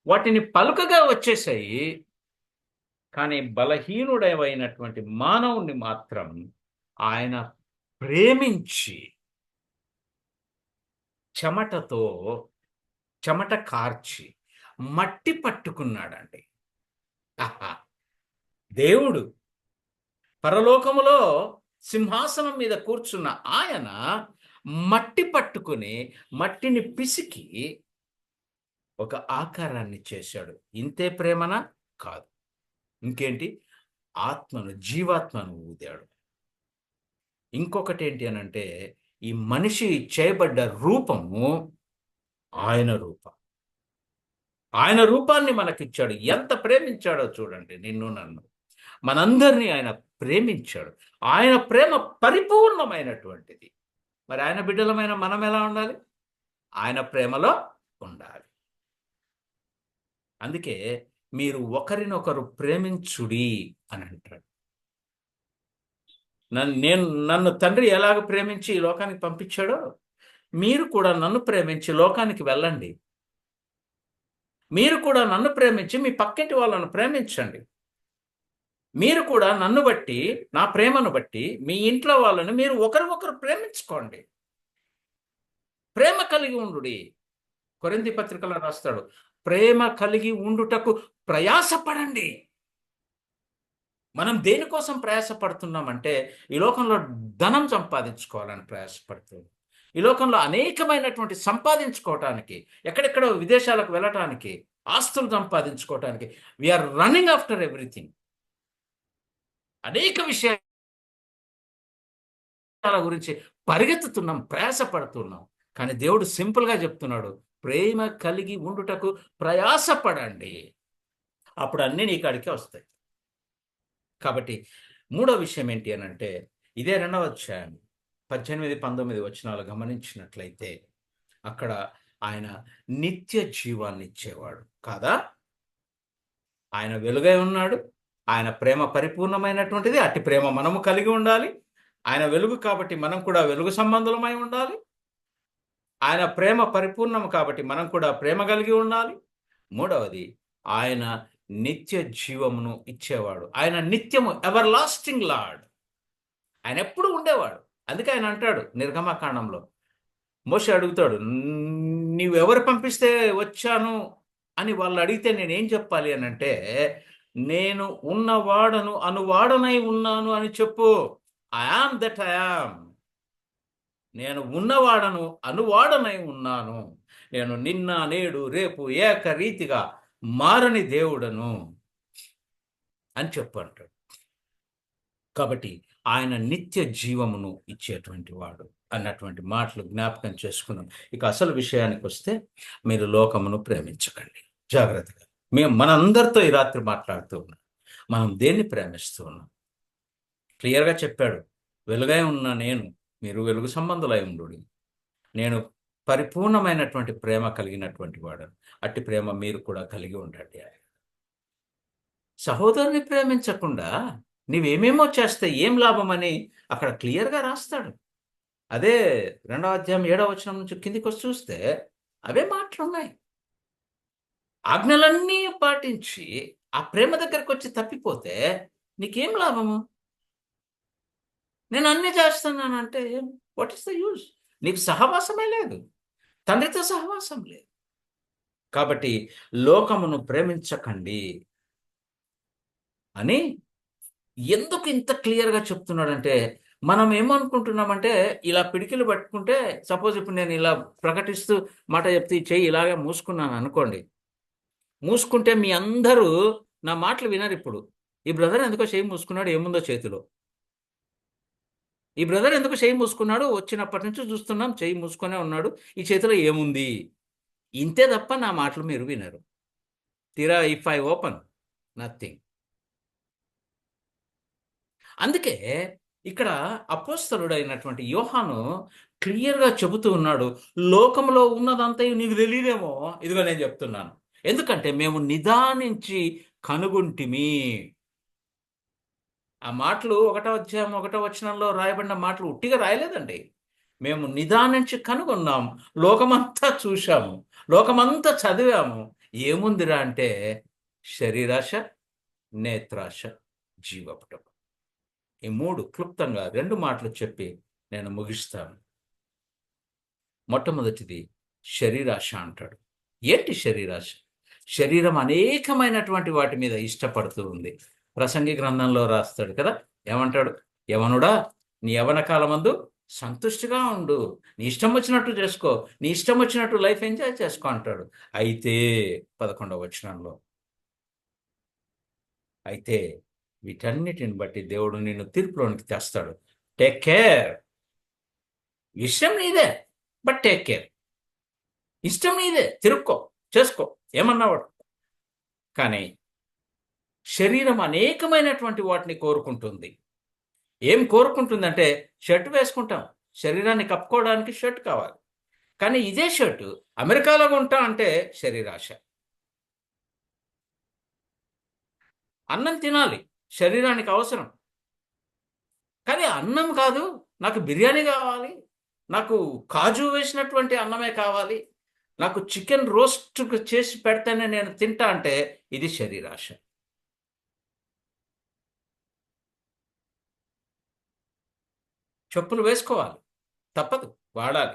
వాటిని పలుకగా వచ్చేసాయి. కానీ బలహీనుడైనటువంటి మానవుణ్ణి మాత్రం ఆయన ప్రేమించి చెమట కార్చి మట్టి పట్టుకున్నాడండి. ఆహా! దేవుడు పరలోకములో సింహాసనం మీద కూర్చున్న ఆయన మట్టి పట్టుకుని, మట్టిని పిసికి ఒక ఆకారాన్ని చేశాడు. ఇంతే ప్రేమనా? కాదు. ఇంకేంటి? జీవాత్మను ఊదాడు. ఇంకొకటి ఏంటి అనంటే, ఈ మనిషి చేయబడ్డ రూపము ఆయన రూపం. ఆయన రూపాన్ని మనకిచ్చాడు. ఎంత ప్రేమించాడో చూడండి నిన్ను నన్ను. మనందరినీ ఆయన ప్రేమించాడు. ఆయన ప్రేమ పరిపూర్ణమైనటువంటిది. మరి ఆయన బిడ్డలమైన మనం ఎలా ఉండాలి? ఆయన ప్రేమలో ఉండాలి. అందుకే మీరు ఒకరినొకరు ప్రేమించుడి అని అంటాడు. నన్ను తండ్రి ఎలాగ ప్రేమించి ఈ లోకానికి పంపించాడో, మీరు కూడా నన్ను ప్రేమించి లోకానికి వెళ్ళండి. మీరు కూడా నన్ను ప్రేమించి మీ పక్కింటి వాళ్ళను ప్రేమించండి. మీరు కూడా నన్ను బట్టి, నా ప్రేమను బట్టి మీ ఇంట్లో వాళ్ళని మీరు ఒకరినొకరు ప్రేమించుకోండి. ప్రేమ కలిగి ఉండుడి. కొరింథీ పత్రికలో రాస్తాడు, ప్రేమ కలిగి ఉండుటకు ప్రయాసపడండి. మనం దేనికోసం ప్రయాసపడుతున్నామంటే ఈ లోకంలో ధనం సంపాదించుకోవాలని ప్రయాసపడుతుంది. ఈ లోకంలో అనేకమైనటువంటి సంపాదించుకోవటానికి, ఎక్కడెక్కడో విదేశాలకు వెళ్ళటానికి, ఆస్తులు సంపాదించుకోవటానికి వీఆర్ రన్నింగ్ ఆఫ్టర్ ఎవ్రీథింగ్. అనేక విషయాల గురించి పరిగెత్తుతున్నాం, ప్రయాసపడుతున్నాం. కానీ దేవుడు సింపుల్గా చెప్తున్నాడు, ప్రేమ కలిగి ఉండుటకు ప్రయాసపడండి, అప్పుడు అన్నీ నీ కాడికే వస్తాయి. కాబట్టి మూడో విషయం ఏంటి అని అంటే, ఇదే 2వ అధ్యాయం 18, 19 వచనాలు గమనించినట్లయితే అక్కడ ఆయన నిత్య జీవాన్ని ఇచ్చేవాడు కాదా? ఆయన వెలుగై ఉన్నాడు. ఆయన ప్రేమ పరిపూర్ణమైనటువంటిది. అట్టి ప్రేమ మనము కలిగి ఉండాలి. ఆయన వెలుగు కాబట్టి మనం కూడా వెలుగు సంబంధులమై ఉండాలి. ఆయన ప్రేమ పరిపూర్ణం కాబట్టి మనం కూడా ప్రేమ కలిగి ఉండాలి. మూడవది, ఆయన నిత్య జీవమును ఇచ్చేవాడు. ఆయన నిత్యము, ఎవర్ లాస్టింగ్ లార్డ్. ఆయన ఎప్పుడు ఉండేవాడు. అందుకే ఆయన అంటాడు నిర్గమకాండంలో, మోషే అడుగుతాడు, నీవెవరు పంపిస్తే వచ్చాను అని వాళ్ళు అడిగితే నేనేం చెప్పాలి అని అంటే, నేను ఉన్నవాడను అనువాడనై ఉన్నాను అని చెప్పు. I am that I am. నేను ఉన్నవాడను అనువాడనై ఉన్నాను. నేను నిన్న నేడు రేపు ఏకరీతిగా మారని దేవుడను అని చెప్పు అంటాడు. కాబట్టి ఆయన నిత్య జీవమును ఇచ్చేటువంటి వాడు అన్నటువంటి మాటలు జ్ఞాపకం చేసుకున్నాం. ఇక అసలు విషయానికి వస్తే, మీరు లోకమును ప్రేమించకండి. జాగ్రత్తగా మనందరితో ఈ రాత్రి మాట్లాడుతూ ఉన్నాం. మనం దేన్ని ప్రేమిస్తూ ఉన్నాం? క్లియర్గా చెప్పాడు, వెలుగై ఉన్న నేను, మీరు వెలుగు సంబంధులై ఉండు. నేను పరిపూర్ణమైనటువంటి ప్రేమ కలిగినటువంటి వాడు. అట్టి ప్రేమ మీరు కూడా కలిగి ఉండండి. సహోదరుని ప్రేమించకుండా నీవేమేమో చేస్తే ఏం లాభం అని అక్కడ క్లియర్గా రాస్తాడు. అదే 2వ అధ్యాయం 7వ వచనం నుంచి కిందికి వచ్చి చూస్తే అవే మాటలున్నాయి. ఆజ్ఞలన్నీ పాటించి ఆ ప్రేమ దగ్గరకు వచ్చి తప్పిపోతే నీకేం లాభము? నేను అన్నీ చేస్తున్నానంటే వాట్ ఈస్ ద యూజ్? నీకు సహవాసమే లేదు, తండ్రితో సహవాసం లేదు. కాబట్టి లోకమును ప్రేమించకండి అని ఎందుకు ఇంత క్లియర్గా చెప్తున్నాడంటే, మనం ఏమనుకుంటున్నామంటే, ఇలా పిడికిలు పట్టుకుంటే, సపోజ్ ఇప్పుడు నేను ఇలా ప్రకటిస్తూ మాట చెప్తే చెయ్యి ఇలాగే మూసుకున్నాను అనుకోండి. మూసుకుంటే మీ అందరూ నా మాటలు వినరు. ఇప్పుడు ఈ బ్రదర్ ఎందుకో చెయ్యి మూసుకున్నాడు, ఏముందో చేతిలో. ఈ బ్రదర్ ఎందుకు చెయ్యి మూసుకున్నాడు, వచ్చినప్పటి నుంచి చూస్తున్నాం చెయ్యి మూసుకునే ఉన్నాడు, ఈ చేతిలో ఏముంది? ఇంతే తప్ప నా మాటలు మీరు వినరు. తీరా ఇఫ్ ఐ ఓపెన్ నథింగ్. అందుకే ఇక్కడ అపోస్తలుడైనటువంటి యోహాను క్లియర్గా చెబుతూ ఉన్నాడు, లోకంలో ఉన్నదంతా నీకు తెలియదేమో, ఇదిగో నేను చెప్తున్నాను. ఎందుకంటే మేము నిదానించి కనుగొంటిమి. ఆ మాటలు 1వ అధ్యాయం 1వ వచనంలో రాయబడిన మాటలు ఉట్టిగా రాయలేదండి. మేము నిదానించి కనుగొన్నాం, లోకమంతా చూశాము, లోకమంతా చదివాము. ఏముందిరా అంటే శరీరాశ, నేత్రాశ, జీవపటం. ఈ 3 క్లుప్తంగా 2 మాటలు చెప్పి నేను ముగిస్తాను. మొట్టమొదటిది శరీరాశ అంటాడు. ఏంటి శరీరాశ? శరీరం అనేకమైనటువంటి వాటి మీద ఇష్టపడుతూ ఉంది. ప్రసంగి గ్రంథంలో రాస్తాడు కదా, ఏమంటాడు? యవనుడా, నీ యవన కాలమందు సంతుష్టిగా ఉండు, నీ ఇష్టం వచ్చినట్టు చేసుకో, నీ ఇష్టం వచ్చినట్టు లైఫ్ ఎంజాయ్ చేసుకో అంటాడు. అయితే 11వ వచనంలో, అయితే వీటన్నిటిని బట్టి దేవుడు నిన్ను తీర్పులోనికి తెస్తాడు. Take care. ఇష్టం నీదే, బట్ టేక్ కేర్. ఇష్టం నీదే, తిరుక్కో, చేసుకో, ఏమన్నావాడు. కానీ శరీరం అనేకమైనటువంటి వాటిని కోరుకుంటుంది. ఏం కోరుకుంటుందంటే, షర్ట్ వేసుకుంటాం, శరీరాన్ని కప్పుకోవడానికి షర్ట్ కావాలి. కానీ ఇదే షర్టు అమెరికాలో ఉంటా అంటే శరీరాశ. అన్నం తినాలి, శరీరానికి అవసరం. కానీ అన్నం కాదు, నాకు బిర్యానీ కావాలి, నాకు కాజు వేసినటువంటి అన్నమే కావాలి, నాకు చికెన్ రోస్ట్ చేసి పెడితేనే నేను తింటా అంటే ఇది శరీరాశ. చెప్పులు వేసుకోవాలి, తప్పదు, వాడాలి.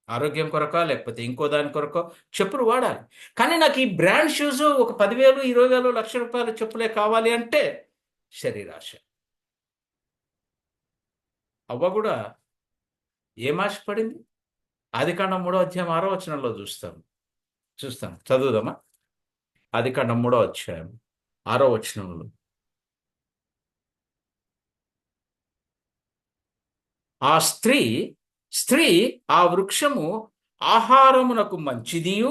ఆరోగ్యం కొరక లేకపోతే ఇంకో దాని కొరకో చెప్పులు వాడాలి. కానీ నాకు ఈ బ్రాండ్ షూస్ ఒక 10,000, 20,000, 1,00,000 రూపాయల చెప్పులే కావాలి అంటే శరీరాశ. అవ్వ కూడా ఏం ఆశపడింది? ఆదికాండం 3వ అధ్యాయం 6వ వచనంలో చూస్తాం. చదువుదామా? ఆదికాండం 3వ అధ్యాయం 6వ వచనంలో, ఆ స్త్రీ ఆ వృక్షము ఆహారమునకు మంచిదియు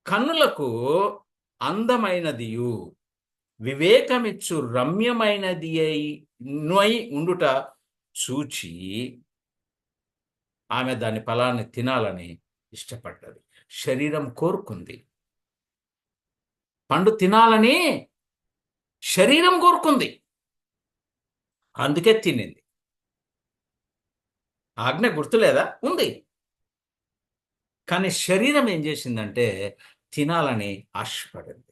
కన్నులకు అందమైనదియు వివేకమిచ్చు రమ్యమైనది అయి ఉండుట చూచి ఆమె దాని ఫలాన్ని తినాలని ఇష్టపడ్డది. శరీరం కోరుకుంది. పండు తినాలని శరీరం కోరుకుంది, అందుకే తినింది. ఆజ్ఞ గుర్తులేదా? ఉంది. కానీ శరీరం ఏం చేసిందంటే తినాలని ఆశపడింది.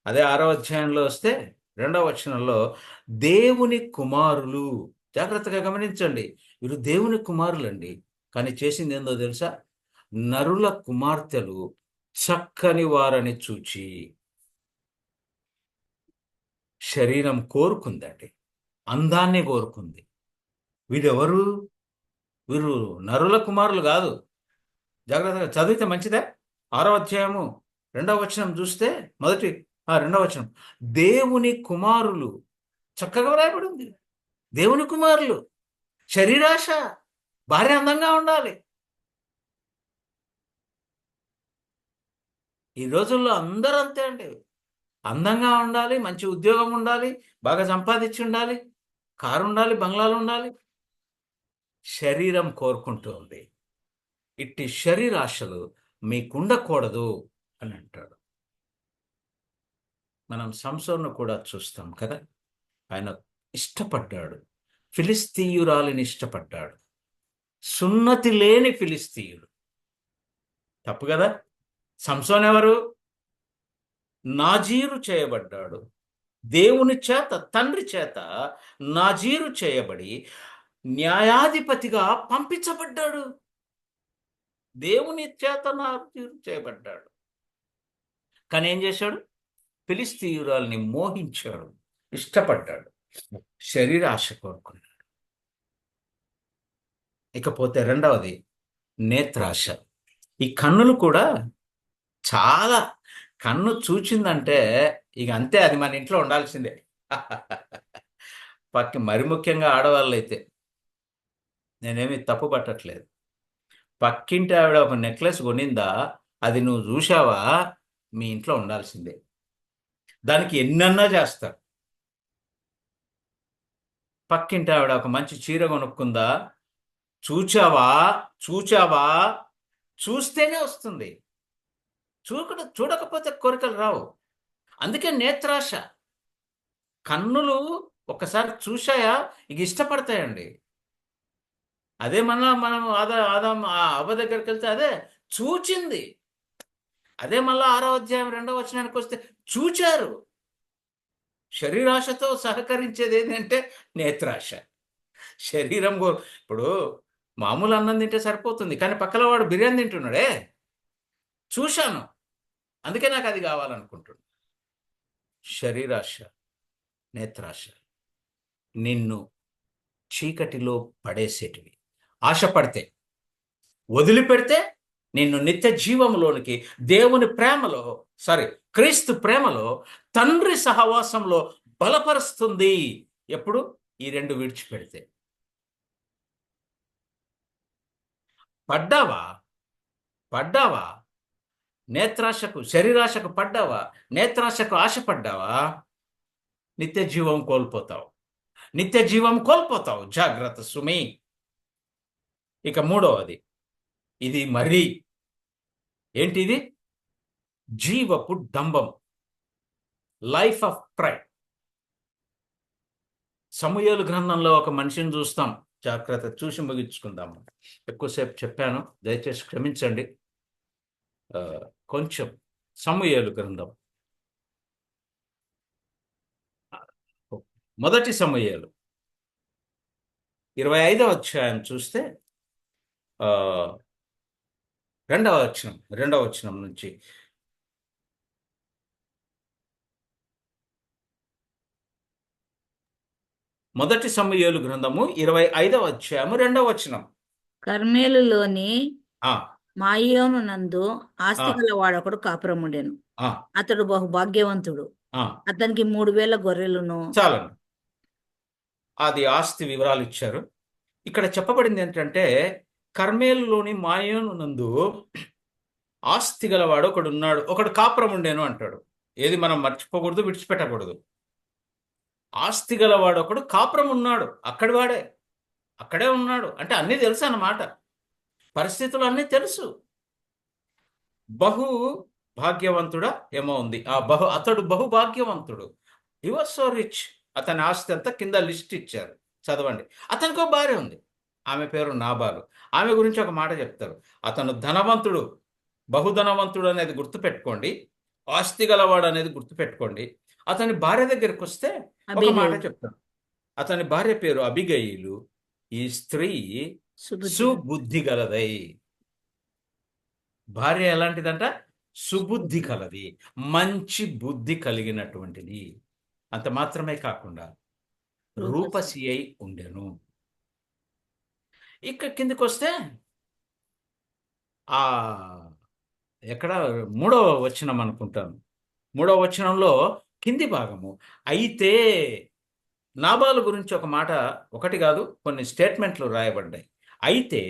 అదే 6వ అధ్యాయంలో వస్తే 2వ వచనంలో దేవుని కుమారులు, జాగ్రత్తగా గమనించండి, వీరు దేవుని కుమారులండి. కానీ చేసింది ఏందో తెలుసా? నరుల కుమార్తెలు చక్కని వారని చూచి శరీరం కోరుకుందండి, అందాన్ని కోరుకుంది. వీరెవరు? వీరు నరుల కుమారులు కాదు. జాగ్రత్తగా చదివితే మంచిదే. 6వ అధ్యాయము 2వ వచనం చూస్తే 2వ వచనం, దేవుని కుమారులు, చక్కగా వ్రాయబడి ఉంది. దేవుని కుమారులు, శరీరాశ, భార్య అందంగా ఉండాలి. ఈ రోజుల్లో అందరూ అంతే అండి. అందంగా ఉండాలి, మంచి ఉద్యోగం ఉండాలి, బాగా సంపాదించి ఉండాలి, కారు ఉండాలి, బంగ్లాలు ఉండాలి. శరీరం కోరుకుంటూ ఉంది. ఇట్టి శరీరాశలు మీకుండకూడదు అని అంటాడు. మనం సంసోన్ను కూడా చూస్తాం కదా. ఆయన ఇష్టపడ్డాడు, ఫిలిస్తీయురాలిని ఇష్టపడ్డాడు. సున్నతి లేని ఫిలిస్తీయుడు. తప్పు కదా. సంసోన్ ఎవరు? నాజీరు చేయబడ్డాడు. దేవుని చేత, తండ్రి చేత నాజీరు చేయబడి న్యాయాధిపతిగా పంపించబడ్డాడు. దేవుని చేత నాజీరు చేయబడ్డాడు. కానీ ఏం చేశాడు? ఫిలిస్తీయురాల్ని మోహించాడు, ఇష్టపడ్డాడు, శరీరాశ కోరుకున్నాడు. ఇకపోతే 2వది నేత్రాశ. ఈ కన్నులు కూడా చాలా, కన్ను చూచిందంటే ఇక అంతే, అది మన ఇంట్లో ఉండాల్సిందే. మరి ముఖ్యంగా ఆడవాళ్ళు అయితే, నేనేమి తప్పు పట్టట్లేదు. పక్కింటి ఆవిడ ఒక నెక్లెస్ కొనిందా, అది నువ్వు చూసావా, మీ ఇంట్లో ఉండాల్సిందే. దానికి ఎన్నన్నా చేస్తారు. పక్కింటి ఆవిడ ఒక మంచి చీర కొనుక్కుందా, చూచావా, చూస్తేనే వస్తుంది. చూడకపోతే కోరికలు రావు. అందుకే నేత్రాశ. కన్నులు ఒకసారి చూశాయా ఇక ఇష్టపడతాయండి. అదే మనం అవ్వ దగ్గరికి వెళ్తే అదే చూచింది. అదే మళ్ళా 6వ అధ్యాయం 2వ వచనానికి వస్తే చూచారు. శరీరాశతో సహకరించేది ఏంటంటే నేత్రాశ. శరీరం ఇప్పుడు మామూలు అన్నం తింటే సరిపోతుంది, కానీ పక్కన వాడు బిర్యానీ తింటున్నాడే, చూశాను, అందుకే నాకు అది కావాలనుకుంటున్నాను. శరీరాశ, నేత్రాశ నిన్ను చీకటిలో పడేసేటివి. ఆశపడితే, వదిలిపెడితే నిన్ను నిత్య జీవంలోనికి, దేవుని ప్రేమలో, క్రీస్తు ప్రేమలో, తండ్రి సహవాసంలో బలపరుస్తుంది. ఎప్పుడు? ఈ 2 విడిచిపెడితే. పడ్డావా నేత్రాశకు, శరీరాశకు పడ్డావా, నేత్రాశకు ఆశపడ్డావా, నిత్య జీవం కోల్పోతావు. జాగ్రత్త సుమి. ఇక 3వది, ఇది మరీ ఏంటిది? జీవపు డంబం, లైఫ్ ఆఫ్ ప్రైడ్. సమూయేలు గ్రంథంలో ఒక మనిషిని చూస్తాం. జాగ్రత్త, చూసి ముగించుకుందాము. ఎక్కువసేపు చెప్పాను, దయచేసి క్షమించండి. కొంచెం సమూయేలు గ్రంథం, 1 సమూయేలు 25వ అధ్యాయం చూస్తే 2వ వచనం నుంచి, మొదటి సమూయేలు గ్రంథము 25వ అధ్యాయము 2వ వచనం. కర్మేలులోని ఆ, మాయోను నందు ఆస్తి ఆ, గల వాడొకడు కాపురముండెను. ఆ, అతడు బహు భాగ్యవంతుడు. ఆ. అతనికి 3000 గొర్రెలను. చాలండి. అది ఆస్తి వివరాలు ఇచ్చారు. ఇక్కడ చెప్పబడింది ఏంటంటే, కర్మేలులోని మాయోను నందు ఆస్తి గలవాడు ఒకడు ఉన్నాడు, ఒకడు కాపురం ఉండేను అంటాడు. ఏది మనం మర్చిపోకూడదు, విడిచిపెట్టకూడదు. ఆస్తి గలవాడు ఒకడు కాపురం ఉన్నాడు, అక్కడి వాడే, అక్కడే ఉన్నాడు అంటే అన్నీ తెలుసు అన్నమాట. పరిస్థితులు అన్నీ తెలుసు. బహు భాగ్యవంతుడా ఏమో ఉంది. అతడు బహు భాగ్యవంతుడు. He was so rich. అతని ఆస్తి అంతా కింద లిస్ట్ ఇచ్చారు, చదవండి. అతనికి ఒక భార్య ఉంది, ఆమె పేరు నాబాలు. ఆమె గురించి ఒక మాట చెప్తారు. అతను ధనవంతుడు, బహుధనవంతుడు అనేది గుర్తుపెట్టుకోండి, ఆస్తి గలవాడు అనేది గుర్తుపెట్టుకోండి. అతని భార్య దగ్గరికి వస్తే ఒక మాట అబీగైలు చెప్తాను. అతని భార్య పేరు అబిగయిలు. ఈ స్త్రీ సుబుద్ధి సుబుద్ధి గలదై. భార్య ఎలాంటిదంట? సుబుద్ధి కలది, మంచి బుద్ధి కలిగినటువంటిది. అంత మాత్రమే కాకుండా రూపసి. రూపసి అయి ఉండెను. ఇక కిందకి వస్తే ఆ ఎక్కడ 3వ వచనం అనుకుంటాను. 3వ వచనంలో కింది భాగము. అయితే నాబాలు గురించి ఒక మాట, ఒకటి కాదు కొన్ని స్టేట్మెంట్లు రాయబడ్డాయి. అయితే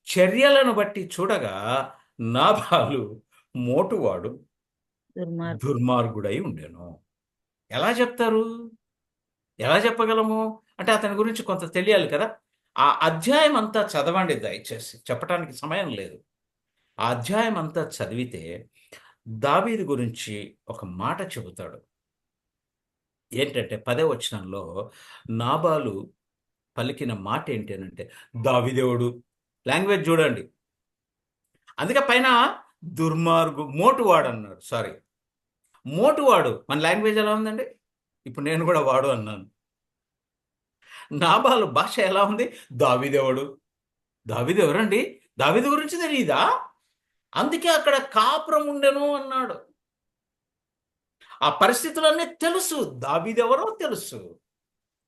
చర్యలను బట్టి చూడగా నాబాలు మోటువాడు, దుర్మార్గుడు. దుర్మార్గుడై ఉండెను. ఎలా చెప్తారు? ఎలా చెప్పగలము? అంటే అతని గురించి కొంత తెలియాలి కదా. ఆ అధ్యాయం అంతా చదవండి దయచేసి, చెప్పటానికి సమయం లేదు. ఆ అధ్యాయం అంతా చదివితే దావీదు గురించి ఒక మాట చెబుతాడు. ఏంటంటే 10వ వచనంలో నాబాలు పలికిన మాట ఏంటి అనంటే, దావీదేవుడు. లాంగ్వేజ్ చూడండి. అందుకే పైన మోటువాడు అన్నాడు. సారీ, మోటువాడు. మన లాంగ్వేజ్ ఎలా ఉందండి? ఇప్పుడు నేను కూడా వాడు అన్నాను. నాబాలు భాష ఎలా ఉంది? దావీదేవుడు. దావీదు ఎవరండి? దావీదు గురించి తెలియదా? అందుకే అక్కడ కాపురం ఉండెను అన్నాడు. ఆ పరిస్థితులన్నీ తెలుసు, దావీదెవరో తెలుసు.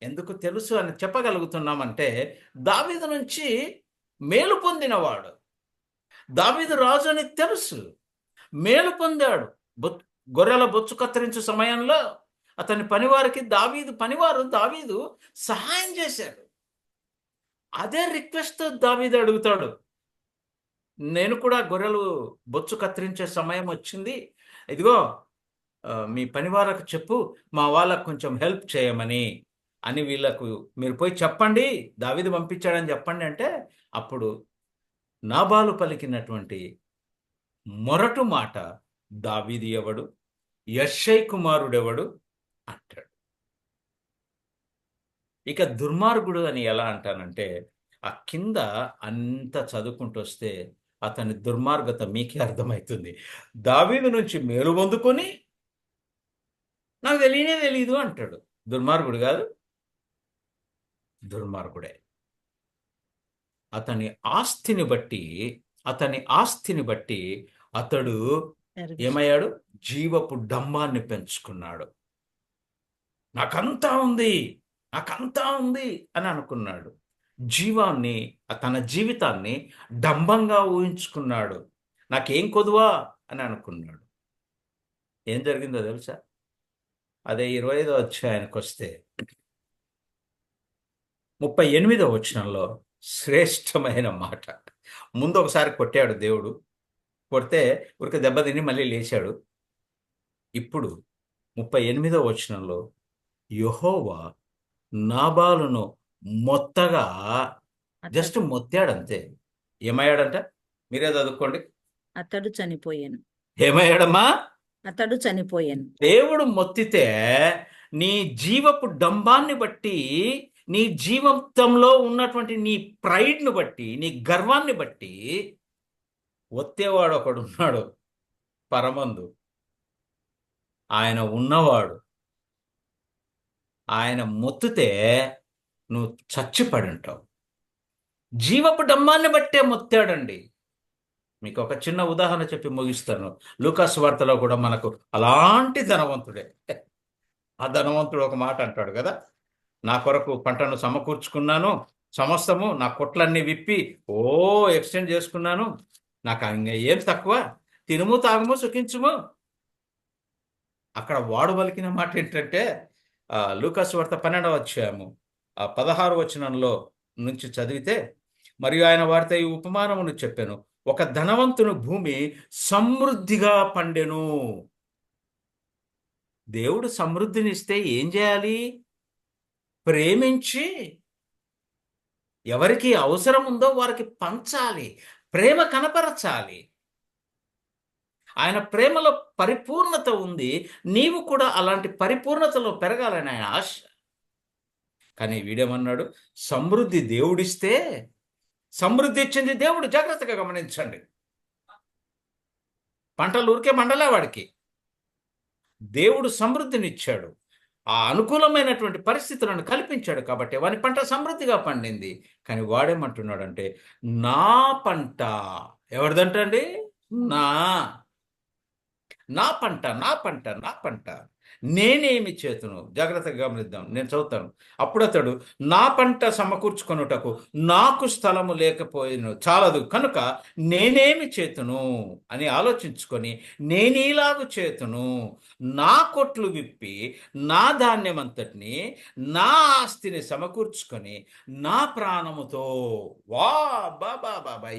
ఎందుకు తెలుసు అని చెప్పగలుగుతున్నామంటే, దావీదు నుంచి మేలు పొందినవాడు. దావీదు రాజు అని తెలుసు, మేలు పొందాడు. గొర్రెల బొచ్చు కత్తిరించు సమయంలో అతని పనివారికి దావీదు సహాయం చేశాడు. అదే రిక్వెస్ట్ దావీదు అడుగుతాడు. నేను కూడా గొర్రెలు బొచ్చు కత్తిరించే సమయం వచ్చింది, ఇదిగో మీ పనివాళ్ళకు చెప్పు, మా వాళ్ళకు కొంచెం హెల్ప్ చేయమని అని వీళ్ళకు మీరు పోయి చెప్పండి, దావీదు పంపించాడని చెప్పండి అంటే, అప్పుడు నాబాలు పలికినటువంటి మొరటు మాట, దావీదు ఎవడు, యెష్షై కుమారుడెవడు అంటాడు. ఇక దుర్మార్గుడు అని ఎలా అంటానంటే, ఆ కింద అంత చదువుకుంటూ వస్తే అతని దుర్మార్గత మీకే అర్థమవుతుంది. దావీదు నుంచి మేలు పొందుకొని నాకు తెలియదు అంటాడు. దుర్మార్గుడు కాదు, దుర్మార్గుడే. అతని ఆస్తిని బట్టి అతడు ఏమయ్యాడు? జీవపు డంబాన్ని పెంచుకున్నాడు. నాకంతా ఉంది అని అనుకున్నాడు. తన జీవితాన్ని డంబంగా ఊహించుకున్నాడు. నాకేం కొదువా అని అనుకున్నాడు. ఏం జరిగిందో తెలుసా? అదే 25వ అధ్యాయానికి వస్తే 38వ వచనంలో శ్రేష్టమైన మాట. ముందు ఒకసారి కొట్టాడు దేవుడు, కొడితే ఊరికే దెబ్బ తిని మళ్ళీ లేచాడు. ఇప్పుడు 38వ వచనంలో యెహోవా నాబాలును మొత్తగా జస్ట్ మొత్తాడంతే. ఏమయ్యాడంట? మీరే చదువుకోండి. అతడు చనిపోయాను. ఏమయ్యాడమ్మా? అతడు చనిపోయాను. దేవుడు మొత్తితే నీ జీవపు డంబాన్ని బట్టి, నీ జీవితంలో ఉన్నటువంటి నీ ప్రైడ్ను బట్టి, నీ గర్వాన్ని బట్టి ఒత్తేవాడు ఒకడున్నాడు పరమందు. ఆయన ఉన్నవాడు. ఆయన మొత్తితే నువ్వు చచ్చిపడి ఉంటావు. జీవపు డంబాన్ని బట్టే మొత్తాడండి. మీకు ఒక చిన్న ఉదాహరణ చెప్పి ముగిస్తాను. లూకాసు వార్తలో కూడా మనకు అలాంటి ధనవంతుడే. ఆ ధనవంతుడు ఒక మాట అంటాడు కదా, నా కొరకు పంటను సమకూర్చుకున్నాను, సమస్తము నా కొట్లన్నీ విప్పి ఎక్స్టెండ్ చేసుకున్నాను, నాకు ఇంకా ఏం తక్కువ, తినుము తాగుము సుఖించుము. అక్కడ వాడు పలికిన మాట ఏంటంటే లూకాసు వార్త 12వ అధ్యాయము 16వ వచనంలో నుంచి చదివితే, మరియు ఆయన వారితో ఈ ఉపమానమును చెప్పాను, ఒక ధనవంతుని భూమి సమృద్ధిగా పండెను. దేవుడు సమృద్ధినిస్తే ఏం చేయాలి? ప్రేమించి ఎవరికి అవసరం ఉందో వారికి పంచాలి, ప్రేమ కనపరచాలి. ఆయన ప్రేమలో పరిపూర్ణత ఉంది, నీవు కూడా అలాంటి పరిపూర్ణతలో పెరగాలని ఆయన ఆశ. కానీ వీడేమన్నాడు? సమృద్ధి దేవుడిస్తే, సమృద్ధి ఇచ్చింది దేవుడు. జాగ్రత్తగా గమనించండి. పంటలు ఊరికే మండలే వాడికి. దేవుడు సమృద్ధినిచ్చాడు, ఆ అనుకూలమైనటువంటి పరిస్థితులను కల్పించాడు కాబట్టి వాని పంట సమృద్ధిగా పండింది. కానీ వాడేమంటున్నాడంటే, నా పంట ఎవరిదంటండి? నా నా పంట, నా పంట, నా పంట, నేనేమి చేతును. జాగ్రత్తగా గమనిద్దాం, నేను చదువుతాను. అప్పుడు అతడు, నా పంట సమకూర్చుకొనుటకు నాకు స్థలము లేకపోయిను చాలదు కనుక నేనేమి చేతును అని ఆలోచించుకొని, నేనీలాగు చేతును, నా కొట్లు విప్పి నా ధాన్యమంతటిని, నా ఆస్తిని సమకూర్చుకొని నా ప్రాణముతో. వా బాబా బాబా,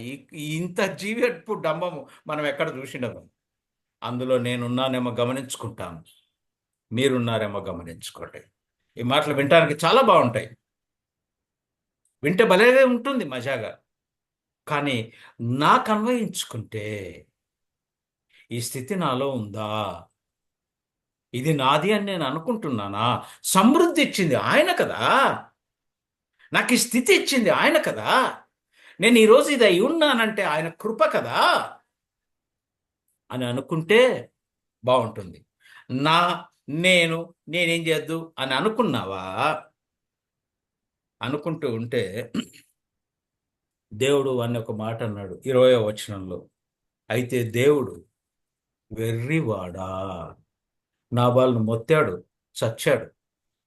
ఇంత జీవెట్పు డంబము మనం ఎక్కడ చూసినాము? అందులో నేనున్నానేమో గమనించుకుంటాను, మీరున్నారేమో గమనించుకోండి. ఈ మాటలు వినటానికి చాలా బాగుంటాయి, వింటే భలేగా ఉంటుంది మజాగా. కానీ నాకు అన్వయించుకుంటే, ఈ స్థితి నాలో ఉందా? ఇది నాది అని నేను అనుకుంటున్నానా? సమృద్ధి ఇచ్చింది ఆయన కదా, నాకు ఈ స్థితి ఇచ్చింది ఆయన కదా, నేను ఈరోజు ఇది అయి ఉన్నానంటే ఆయన కృప కదా అని అనుకుంటే బాగుంటుంది. నేనేం చేద్దు అని అనుకున్నావా? అనుకుంటూ ఉంటే దేవుడు అన్న ఒక మాట అన్నాడు 20వ వచనంలో, అయితే దేవుడు వెర్రివాడా, నాబాలును మొత్తాడు, చచ్చాడు.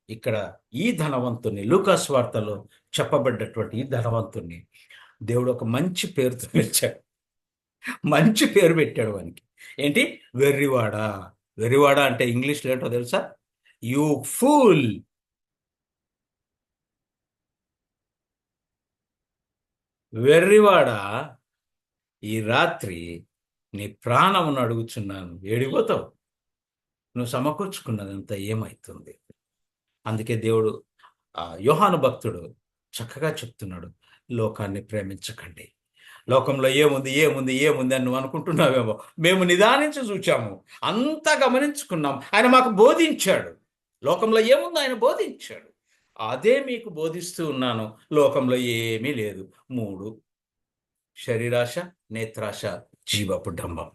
ఇక్కడ ఈ ధనవంతుని, లూకాసు వార్తలో చెప్పబడ్డటువంటి ఈ ధనవంతుని దేవుడు ఒక మంచి పేరుతో పిలిచాడు, మంచి పేరు పెట్టాడు వానికి. ఏంటి? వెర్రివాడా. వెర్రివాడా అంటే ఇంగ్లీష్లో ఏంటో తెలుసా? You fool. వెర్రివాడా, ఈ రాత్రి నీ ప్రాణమును అడుగుచున్నాను, ఏడిపోతావు? నువ్వు సమకూర్చుకున్నదంతా ఏమవుతుంది? అందుకే దేవుడు యోహాను భక్తుడు చక్కగా చెప్తున్నాడు, లోకాన్ని ప్రేమించకండి. లోకంలో ఏముంది ఏముంది ఏముంది అని నువ్వు అనుకుంటున్నావేమో, మేము నిదానించి చూచాము, అంతా గమనించుకున్నాం, ఆయన మాకు బోధించాడు. లోకంలో ఏముందో ఆయన బోధించాడు, అదే మీకు బోధిస్తూ ఉన్నాను. లోకంలో ఏమీ లేదు. 3: శరీరాశ, నేత్రాశ, జీవపు డంబం.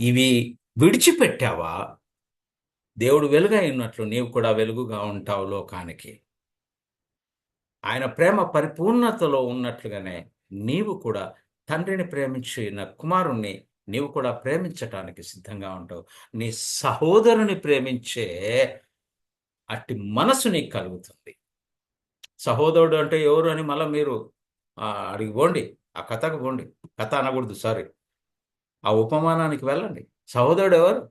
ఇవి విడిచిపెట్టావా, దేవుడు వెలుగై ఉన్నట్లు నీవు కూడా వెలుగుగా ఉంటావు లోకానికి. ఆయన ప్రేమ పరిపూర్ణతలో ఉన్నట్లుగానే నీవు కూడా తండ్రిని ప్రేమించిన కుమారుణ్ణి నీవు కూడా ప్రేమించటానికి సిద్ధంగా ఉంటావు. నీ సహోదరుని ప్రేమించే అట్టి మనసు నీకు కలుగుతుంది. సహోదరుడు అంటే ఎవరు అని మళ్ళీ మీరు అడిగి పోండి, ఆ కథకు పోండి. కథ అనకూడదు, సారీ, ఆ ఉపమానానికి వెళ్ళండి. సహోదరుడు ఎవరు?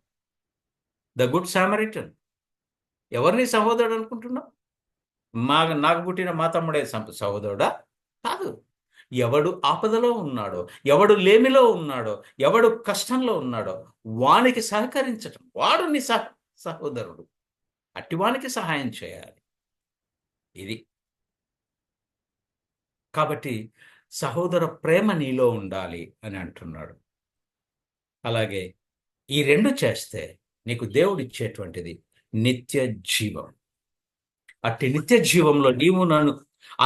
The good Samaritan. ఎవరిని సహోదరుడు అనుకుంటున్నావు? నాకు పుట్టిన మా తమ్ముడే సహోదరుడా? కాదు. ఎవడు ఆపదలో ఉన్నాడో, ఎవడు లేమిలో ఉన్నాడో, ఎవడు కష్టంలో ఉన్నాడో వానికి సహకరించటం, వాడు నీ సహోదరుడు. అట్టివానికి సహాయం చేయాలి. ఇది కాబట్టి సహోదర ప్రేమ నీలో ఉండాలి అని అంటున్నాడు. అలాగే ఈ 2 చేస్తే నీకు దేవుడు ఇచ్చేటువంటిది నిత్య జీవం. అట్టి నిత్య జీవంలో నీవు నన్ను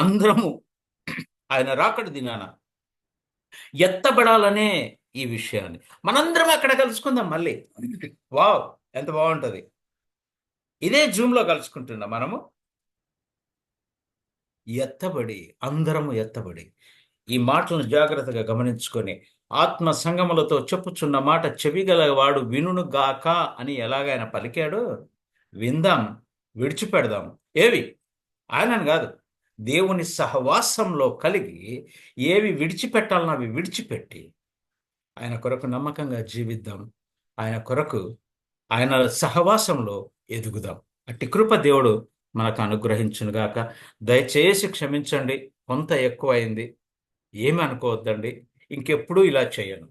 అందరము ఆయన రాకడ దినాన ఎత్తబడాలనే ఈ విషయాన్ని మనందరం అక్కడ కలుసుకుందాం మళ్ళీ. వావ్, ఎంత బాగుంటుంది! ఇదే జూమ్లో కలుసుకుంటున్నాం మనము, ఎత్తబడి, అందరము ఎత్తబడి. ఈ మాటలను జాగ్రత్తగా గమనించుకొని ఆత్మ సంగములతో చెప్పుచున్న మాట చెవిగలవాడు వినును గాక అని ఎలాగైనా పలికాడో విందాం, విడిచిపెడదాం. ఏవి ఆయనను కాదు, దేవుని సహవాసంలో కలిగి ఏవి విడిచిపెట్టాలనో అవి విడిచిపెట్టి ఆయన కొరకు నమ్మకంగా జీవిద్దాం. ఆయన కొరకు ఆయన సహవాసంలో ఎదుగుదాం. అట్టి కృప దేవుడు మనకు అనుగ్రహించునుగాక. దయచేసి క్షమించండి, కొంత ఎక్కువైంది, ఏమి అనుకోవద్దండి. ఇంకెప్పుడు ఇలా చేయను.